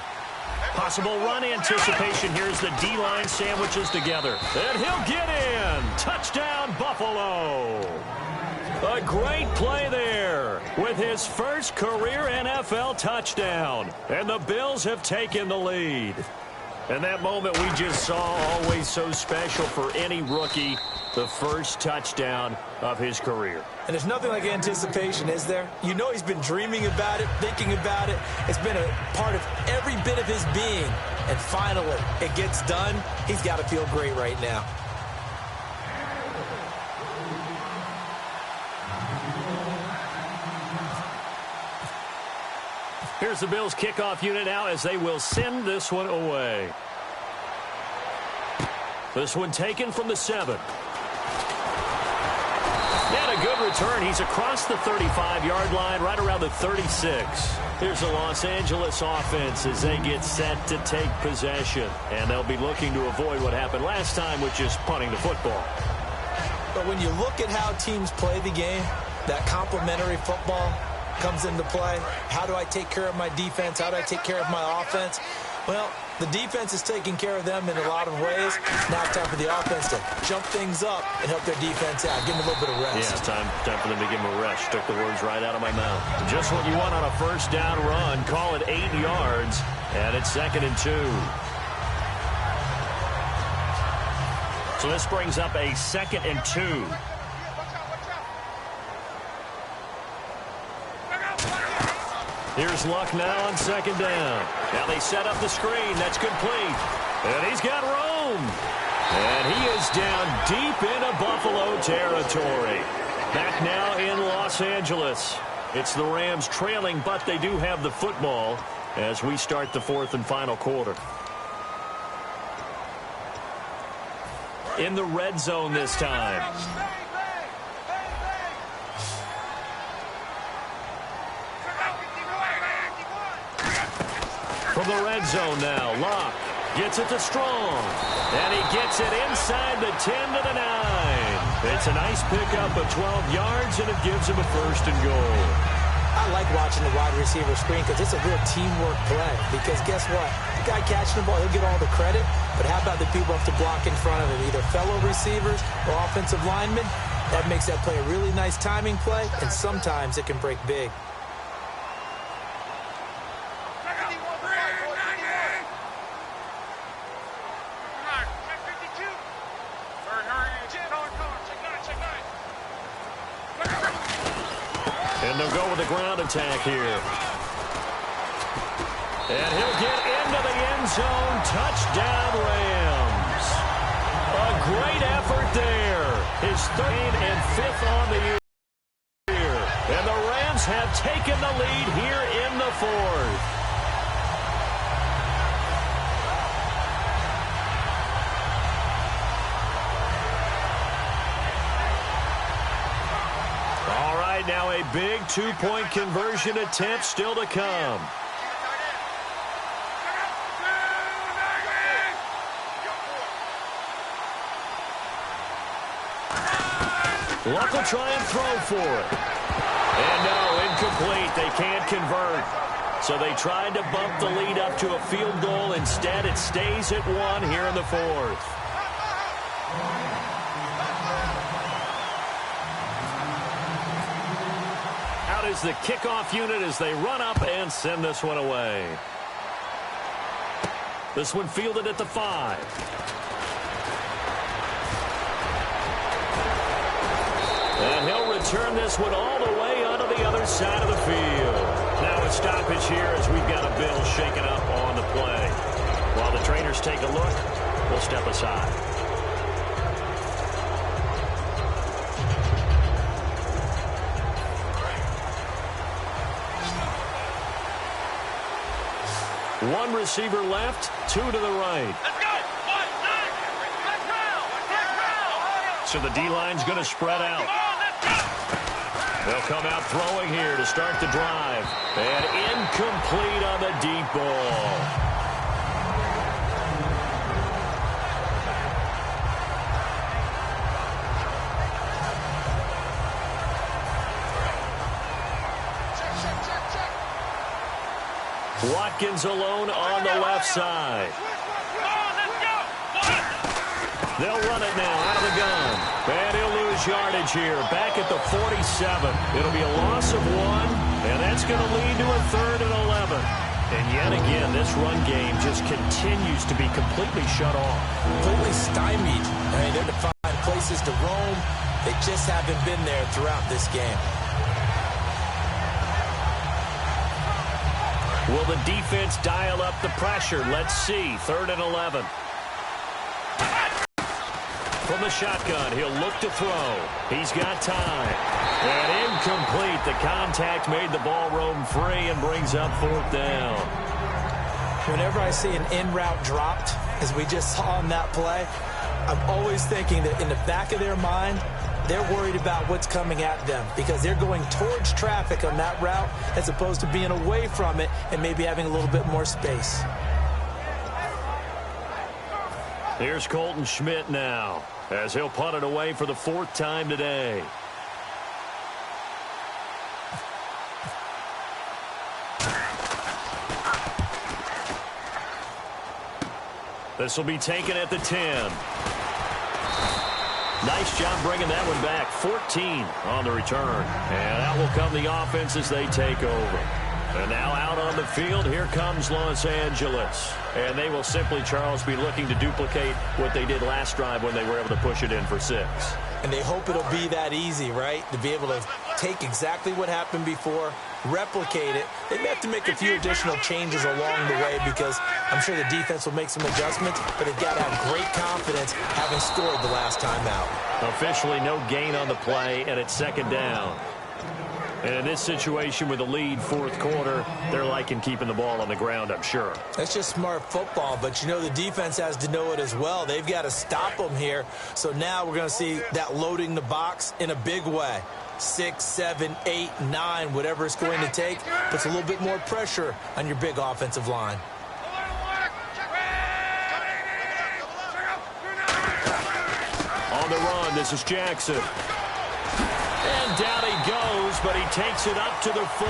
Possible run anticipation. Here's the D-line sandwiches together. And he'll get in. Touchdown, Buffalo. A great play there with his first career NFL touchdown. And the Bills have taken the lead. And that moment we just saw, always so special for any rookie, the first touchdown of his career. And there's nothing like anticipation, is there? You know he's been dreaming about it, thinking about it. It's been a part of every bit of his being. And finally, it gets done. He's got to feel great right now. Here's the Bills kickoff unit now as they will send this one away. This one taken from the 7. And a good return. He's across the 35-yard line, right around the 36. Here's the Los Angeles offense as they get set to take possession. And they'll be looking to avoid what happened last time, which is punting the football. But when you look at how teams play the game, that complementary football comes into play. How do I take care of my defense? How do I take care of my offense? Well, the defense is taking care of them in a lot of ways. Now it's time for the offense to jump things up and help their defense out. Give them a little bit of rest. Yeah, time for them to give them a rest. Took the words right out of my mouth. Just what you want on a first down run. Call it 8 yards, and it's 2nd and 2. So this brings up a 2nd and 2. Here's Luck now on 2nd down. Now they set up the screen. That's complete. And he's got room. And he is down deep into Buffalo territory. Back now in Los Angeles. It's the Rams trailing, but they do have the football as we start the 4th and final quarter. In the red zone this time. From the red zone now, Locke gets it to Strong. And he gets it inside the 10 to the 9. It's a nice pickup of 12 yards, and it gives him a 1st and goal. I like watching the wide receiver screen because it's a real teamwork play. Because guess what? The guy catching the ball, he'll get all the credit. But how about the people who have to block in front of him, either fellow receivers or offensive linemen? That makes that play a really nice timing play, and sometimes it can break big. And they'll go with the ground attack here. And he'll get into the end zone. Touchdown, Rams. A great effort there. His 3rd and 5th on the year. And the Rams have taken the lead here in the 4th. right, now a big two-point conversion attempt still to come. Luck will try and throw for it. And no, incomplete. They can't convert. So they tried to bump the lead up to a field goal. Instead, it stays at 1 here in the fourth. Out is the kickoff unit as they run up and send this one away. This one fielded at the 5. And he'll return this one all the way onto the other side of the field. Now a stoppage here as we've got a bill shaken up on the play. While the trainers take a look, we'll step aside. One receiver left, 2 to the right. So the D-line's going to spread out. They'll come out throwing here to start the drive. And incomplete on the deep ball. Watkins alone on the left side. They'll run it now out of the gun. And he'll lose yardage here. Back at the 47. It'll be a loss of 1. And that's going to lead to a 3rd and 11. And yet again, this run game just continues to be completely shut off. Completely stymied. I mean, they're to find places to roam. They just haven't been there throughout this game. Will the defense dial up the pressure? Let's see. 3rd and 11. From the shotgun, he'll look to throw. He's got time. And incomplete. The contact made the ball roam free and brings up 4th down. Whenever I see an in-route dropped, as we just saw on that play, I'm always thinking that in the back of their mind, they're worried about what's coming at them because they're going towards traffic on that route as opposed to being away from it and maybe having a little bit more space. Here's Colton Schmidt now as he'll punt it away for the 4th time today. This will be taken at the 10. Nice job bringing that one back. 14 on the return. And out will come the offense as they take over. And now out on the field, here comes Los Angeles. And they will simply, Charles, be looking to duplicate what they did last drive when they were able to push it in for 6. And they hope it'll be that easy, right? To be able to take exactly what happened before, replicate it. They may have to make a few additional changes along the way because I'm sure the defense will make some adjustments, but they've got to have great confidence having scored the last time out. Officially no gain on the play, and it's 2nd down. And in this situation with the lead 4th quarter, they're liking keeping the ball on the ground, I'm sure. That's just smart football, but you know the defense has to know it as well. They've got to stop them here. So now we're going to see that loading the box in a big way. 6, 7, 8, 9, whatever it's going to take, puts a little bit more pressure on your big offensive line. On the run, this is Jackson. And down he goes, but he takes it up to the 40.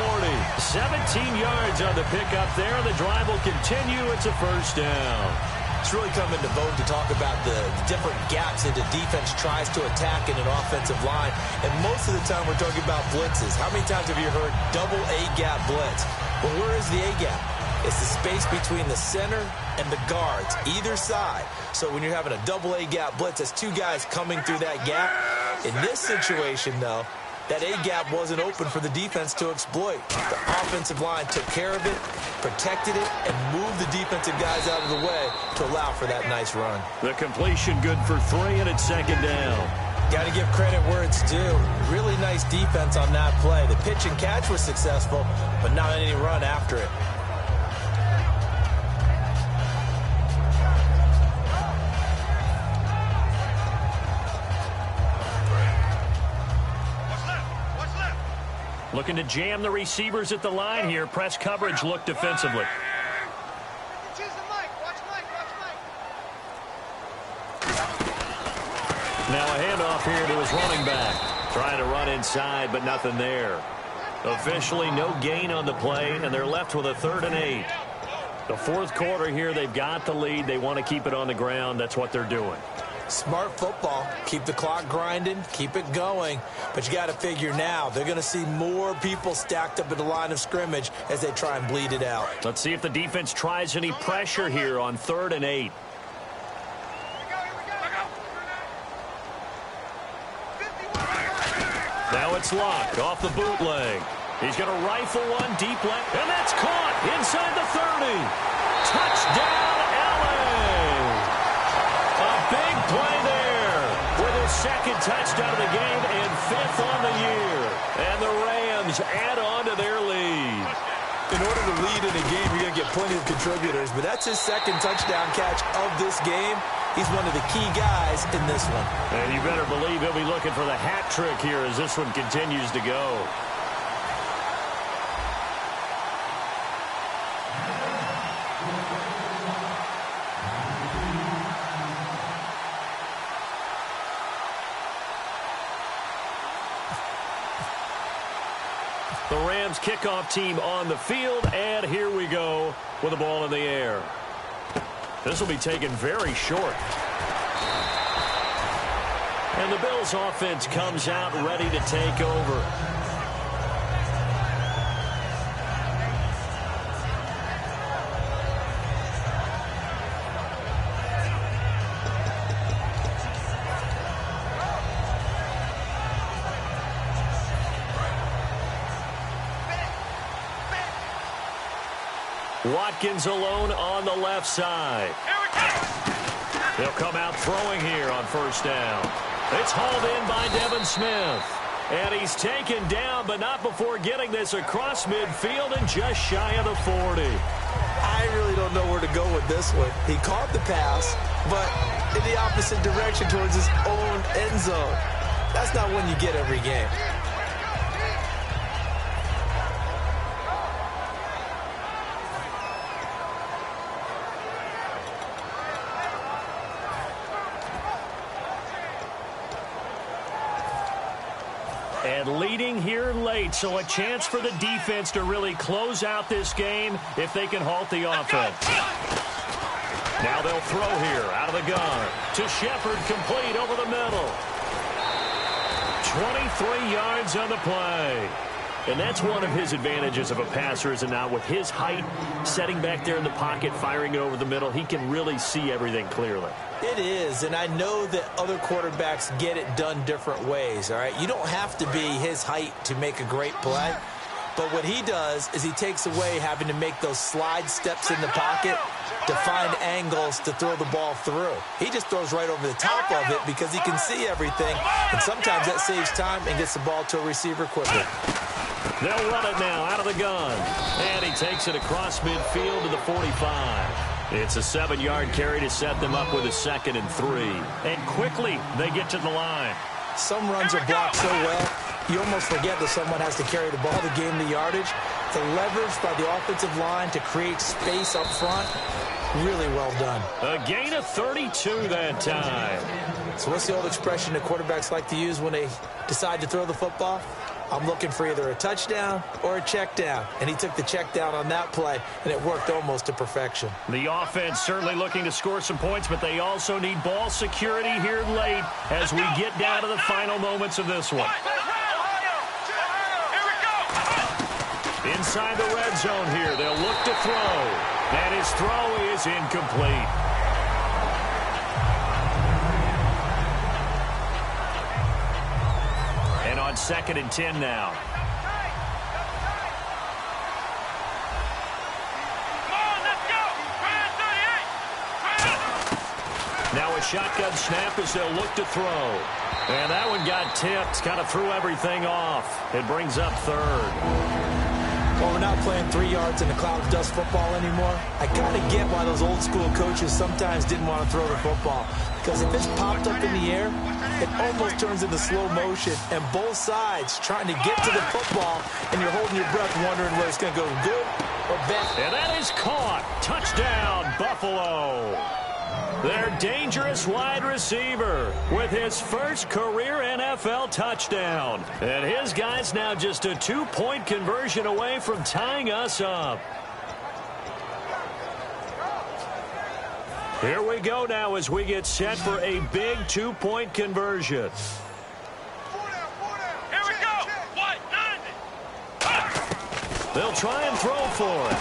17 yards on the pickup there. The drive will continue. It's a 1st down. It's really come into vogue to talk about the different gaps that the defense tries to attack in an offensive line. And most of the time we're talking about blitzes. How many times have you heard double A-gap blitz? Well, where is the A-gap? It's the space between the center and the guards, either side. So when you're having a double A-gap blitz, that's 2 guys coming through that gap. In this situation, though, that A-gap wasn't open for the defense to exploit. The offensive line took care of it, protected it, and moved the defensive guys out of the way to allow for that nice run. The completion good for 3, and it's 2nd down. Got to give credit where it's due. Really nice defense on that play. The pitch and catch was successful, but not any run after it. Looking to jam the receivers at the line here. Press coverage look defensively. Now a handoff here to his running back. Trying to run inside, but nothing there. Officially no gain on the play, and they're left with a 3rd and 8. The fourth quarter here, they've got the lead. They want to keep it on the ground. That's what they're doing. Smart football. Keep the clock grinding. Keep it going. But you got to figure now, they're going to see more people stacked up at the line of scrimmage as they try and bleed it out. Let's see if the defense tries any pressure here on 3rd and 8. Now it's Locke off the bootleg. He's going to rifle one deep left, and that's caught inside the 30. Touchdown, LA! A big play there with his 2nd touchdown of the game and 5th on the year. And the Rams add on to their lead. In order to lead in a game, you're going to get plenty of contributors, but that's his 2nd touchdown catch of this game. He's one of the key guys in this one. And you better believe he'll be looking for the hat trick here as this one continues to go. The Rams kickoff team on the field, and here we go with the ball in the air. This will be taken very short. And the Bills offense comes out ready to take over. Watkins alone on the left side. They'll come out throwing here on 1st down. It's hauled in by Devin Smith. And he's taken down, but not before getting this across midfield and just shy of the 40. I really don't know where to go with this one. He caught the pass, but in the opposite direction towards his own end zone. That's not one you get every game. And leading here late, so a chance for the defense to really close out this game if they can halt the offense. Now they'll throw here out of the gun to Shepard, complete over the middle. 23 yards on the play. And that's one of his advantages of a passer, is now with his height, setting back there in the pocket, firing it over the middle, he can really see everything clearly. It is, and I know that other quarterbacks get it done different ways, all right? You don't have to be his height to make a great play, but what he does is he takes away having to make those slide steps in the pocket to find angles to throw the ball through. He just throws right over the top of it because he can see everything, and sometimes that saves time and gets the ball to a receiver quicker. They'll run it now out of the gun. And he takes it across midfield to the 45. It's a 7-yard carry to set them up with a 2nd and 3. And quickly they get to the line. Some runs are blocked so well, you almost forget that someone has to carry the ball to gain the yardage. The leverage by the offensive line to create space up front, really well done. A gain of 32 that time. So what's the old expression that quarterbacks like to use when they decide to throw the football? I'm looking for either a touchdown or a check down. And he took the check down on that play, and it worked almost to perfection. The offense certainly looking to score some points, but they also need ball security here late as we get down to the final moments of this one. Inside the red zone here, they'll look to throw. And his throw is incomplete. And on 2nd and 10 now. Now a shotgun snap as they'll look to throw. And that one got tipped, kind of threw everything off. It brings up 3rd. Well, we're not playing 3 yards in a cloud of dust football anymore. I kind of get why those old school coaches sometimes didn't want to throw the football. Because if it's popped up in the air, it almost turns into slow motion. And both sides trying to get to the football, and you're holding your breath wondering whether it's going to go good or bad. And that is caught. Touchdown, Buffalo. Their dangerous wide receiver with his first career NFL touchdown. And his guy's now just a 2-point conversion away from tying us up. Here we go now as we get set for a big 2-point conversion. Here we go. What? They'll try and throw for it.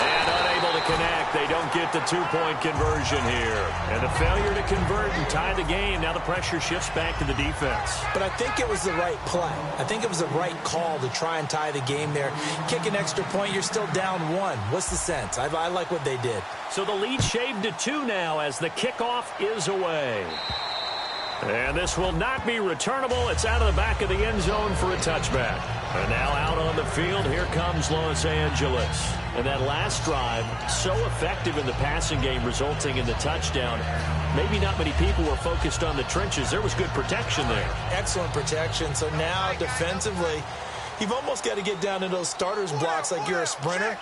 And unable to connect. They don't get the 2-point conversion here. And the failure to convert and tie the game. Now the pressure shifts back to the defense. But I think it was the right play. I think it was the right call to try and tie the game there. Kick an extra point, you're still down 1. What's the sense? I like what they did. So the lead shaved to 2 now as the kickoff is away. And this will not be returnable. It's out of the back of the end zone for a touchback. And now out on the field, here comes Los Angeles. And that last drive, so effective in the passing game, resulting in the touchdown. Maybe not many people were focused on the trenches. There was good protection there. Excellent protection. So now defensively, you've almost got to get down to those starters blocks like you're a sprinter.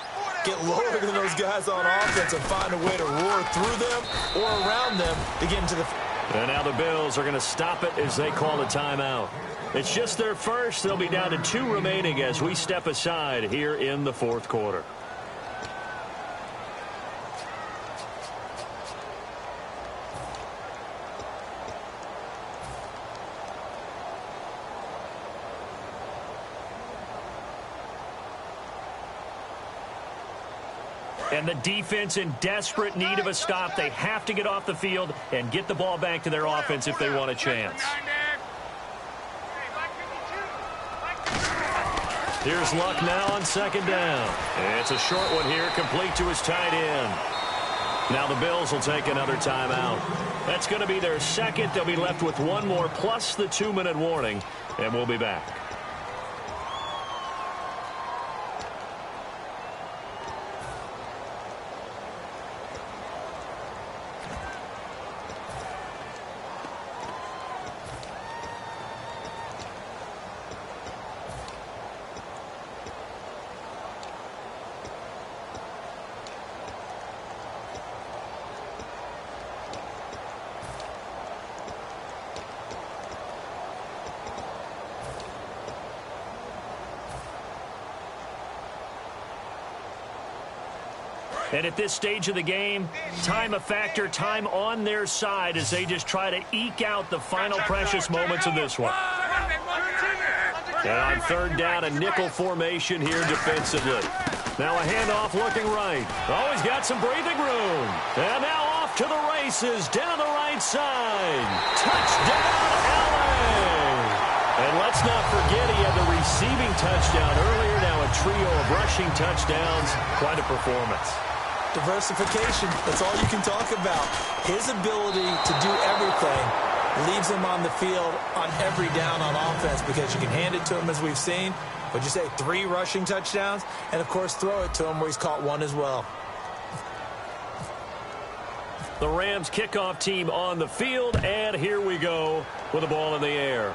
Get lower than those guys on offense and find a way to roar through them or around them to get into the... And now the Bills are going to stop it as they call a timeout. It's just their first. They'll be down to 2 remaining as we step aside here in the 4th quarter. And the defense in desperate need of a stop. They have to get off the field and get the ball back to their offense if they want a chance. Here's Luck now on 2nd down. It's a short one here, complete to his tight end. Now the Bills will take another timeout. That's going to be their second. They'll be left with 1 more plus the 2-minute warning, and we'll be back. And at this stage of the game, time a factor, time on their side as they just try to eke out the final precious moments of this one. And on 3rd down, a nickel formation here defensively. Now a handoff looking right. Oh, he's got some breathing room. And now off to the races down the right side. Touchdown, LA! And let's not forget he had the receiving touchdown earlier. Now a trio of rushing touchdowns. Quite a performance. Diversification, that's all you can talk about. His ability to do everything leaves him on the field on every down on offense because you can hand it to him as we've seen. What'd you say, 3 rushing touchdowns? And, of course, throw it to him where he's caught 1 as well. The Rams kickoff team on the field, and here we go with the ball in the air.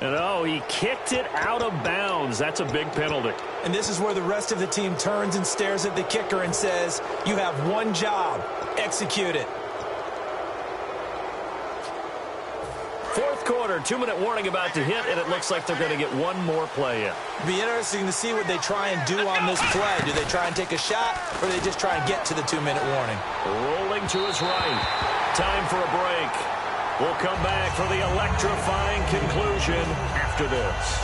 And, oh, he kicked it out of bounds. That's a big penalty. And this is where the rest of the team turns and stares at the kicker and says, you have 1 job. Execute it. 4th quarter, 2-minute warning about to hit, and it looks like they're going to get 1 more play in. It'll be interesting to see what they try and do on this play. Do they try and take a shot, or do they just try and get to the 2-minute warning? Rolling to his right. Time for a break. We'll come back for the electrifying conclusion after this.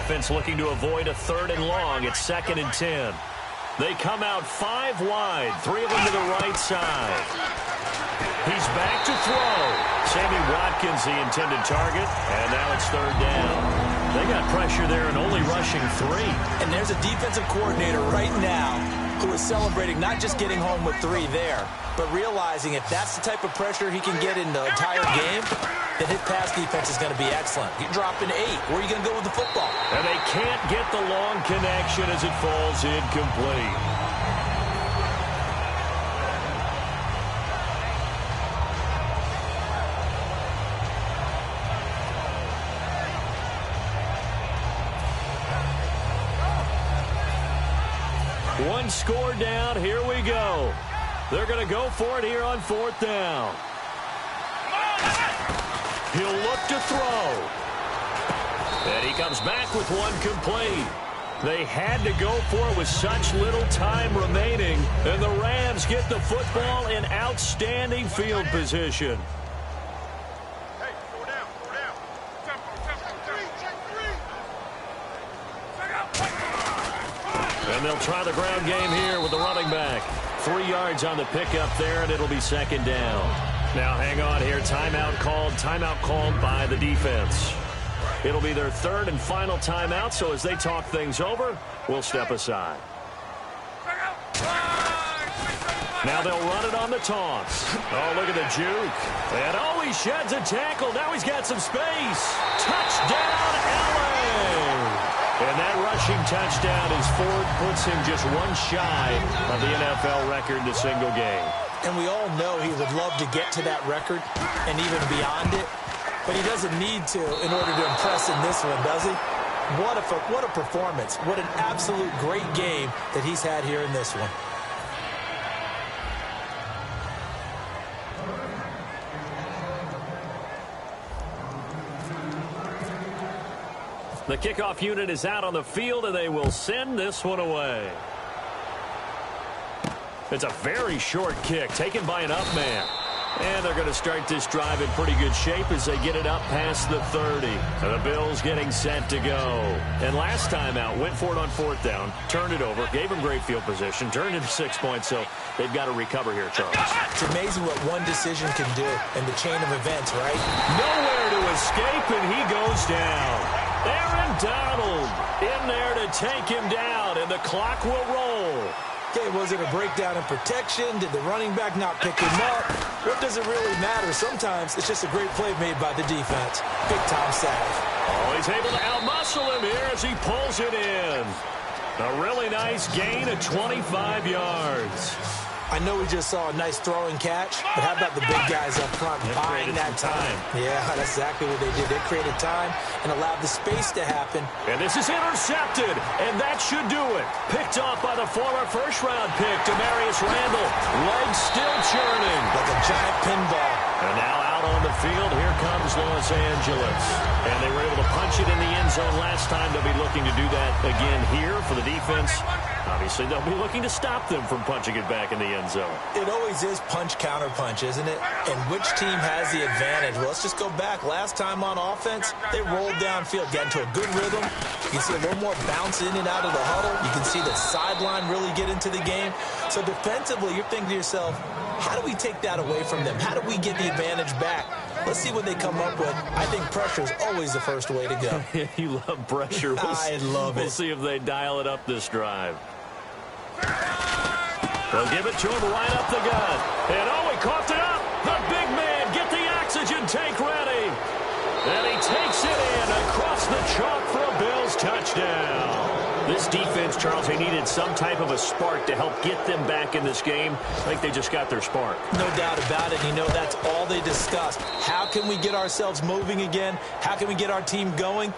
Offense looking to avoid a 3rd and long. It's 2nd and 10. They come out 5 wide, 3 of them to the right side. He's back to throw. Sammy Watkins, the intended target, and now it's 3rd down. They got pressure there and only rushing 3. And there's a defensive coordinator right now who is celebrating not just getting home with 3 there, but realizing if that's the type of pressure he can get in the entire game, then his pass defense is going to be excellent. You're dropping 8. Where are you going to go with the football? And they can't get the long connection as it falls incomplete. One score down. Here we go. They're going to go for it here on 4th down. He'll look to throw. And he comes back with one complete. They had to go for it with such little time remaining. And the Rams get the football in outstanding field position. And they'll try the ground game here with the running back. 3 yards on the pickup there, and it'll be 2nd down. Now hang on here. Timeout called by the defense. It'll be their 3rd and final timeout, so as they talk things over, we'll step aside. Now they'll run it on the toss. Oh, look at the juke. And oh, he sheds a tackle. Now he's got some space. Touchdown, LA! And that rushing touchdown is Ford puts him just one shy of the NFL record in a single game. And we all know he would love to get to that record and even beyond it. But he doesn't need to in order to impress in this one, does he? What a performance. What an absolute great game that he's had here in this one. The kickoff unit is out on the field, and they will send this one away. It's a very short kick taken by an up man. And they're going to start this drive in pretty good shape as they get it up past the 30. And the Bills getting set to go. And last time out, went for it on 4th down, turned it over, gave them great field position, turned it to 6 points, so they've got to recover here, Charles. It's amazing what one decision can do in the chain of events, right? Nowhere to escape, and he goes down. Aaron Donald in there to take him down, and the clock will roll. Okay, was it a breakdown in protection? Did the running back not pick him up? What does it really matter? Sometimes it's just a great play made by the defense. Big time sack. Oh, he's able to outmuscle him here as he pulls it in. A really nice gain of 25 yards. I know we just saw a nice throwing catch, but how about the big guys up front buying that time? Yeah, that's exactly what they did. They created time and allowed the space to happen. And this is intercepted, and that should do it. Picked off by the former first-round pick, Demarius Randall. Legs still churning. Like a giant pinball. And now out on the field, here comes Los Angeles. And they were able to punch it in the end zone last time. They'll be looking to do that again here for the defense. Obviously, they'll be looking to stop them from punching it back in the end zone. It always is punch-counter-punch, isn't it? And which team has the advantage? Well, let's just go back. Last time on offense, they rolled downfield, got into a good rhythm. You can see a little more bounce in and out of the huddle. You can see the sideline really get into the game. So defensively, you're thinking to yourself, how do we take that away from them? How do we get the advantage back? Let's see what they come up with. I think pressure is always the first way to go. You love pressure. I love it. We'll see if they dial it up this drive. They'll give it to him right up the gut. And oh, he coughed it up. The big man, get the oxygen tank ready. And he takes it in across the chalk for a Bills touchdown. This defense, Charles, they needed some type of a spark to help get them back in this game. I think they just got their spark. No doubt about it. You know, that's all they discussed. How can we get ourselves moving again? How can we get our team going?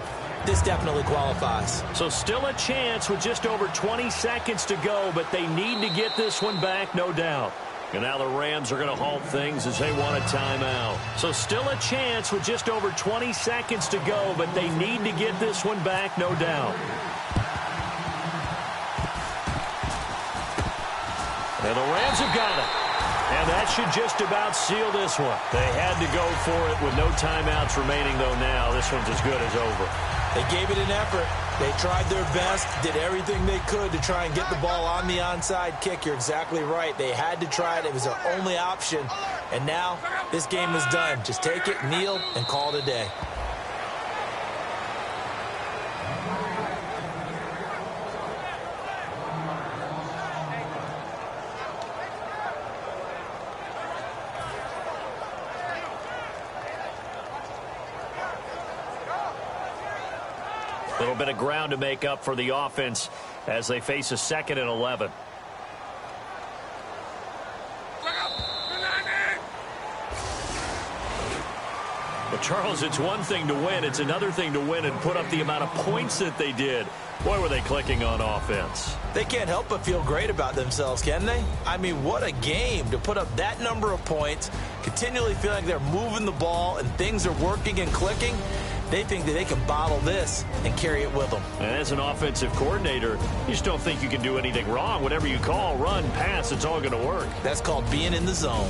This definitely qualifies. So still a chance with just over 20 seconds to go, but they need to get this one back, no doubt. And now the Rams are going to halt things as they want a timeout. So still a chance with just over 20 seconds to go, but they need to get this one back, no doubt. And the Rams have got it. And that should just about seal this one. They had to go for it with no timeouts remaining, though, now. This one's as good as over. They gave it an effort. They tried their best, did everything they could to try and get the ball on the onside kick. You're exactly right. They had to try it. It was their only option. And now this game is done. Just take it, kneel, and call it a day. A little bit of ground to make up for the offense as they face a 2nd and 11. Well, Charles, it's one thing to win. It's another thing to win and put up the amount of points that they did. Boy, were they clicking on offense. They can't help but feel great about themselves, can they? I mean, what a game to put up that number of points, continually feeling like they're moving the ball and things are working and clicking. They think that they can bottle this and carry it with them. And as an offensive coordinator, you just don't think you can do anything wrong. Whatever you call, run, pass, it's all going to work. That's called being in the zone.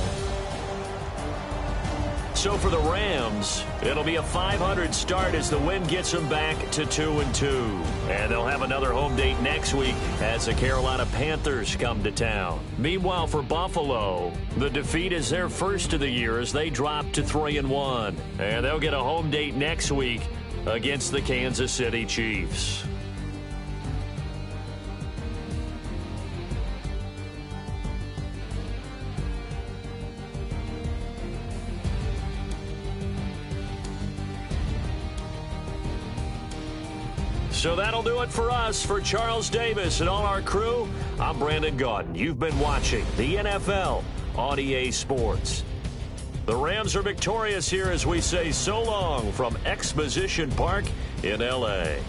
So for the Rams, it'll be a .500 start as the win gets them back to 2-2. And they'll have another home date next week as the Carolina Panthers come to town. Meanwhile, for Buffalo, the defeat is their first of the year as they drop to 3-1. And they'll get a home date next week against the Kansas City Chiefs. So that'll do it for us. For Charles Davis and all our crew, I'm Brandon Gaudin. You've been watching the NFL on EA Sports. The Rams are victorious here as we say so long from Exposition Park in L.A.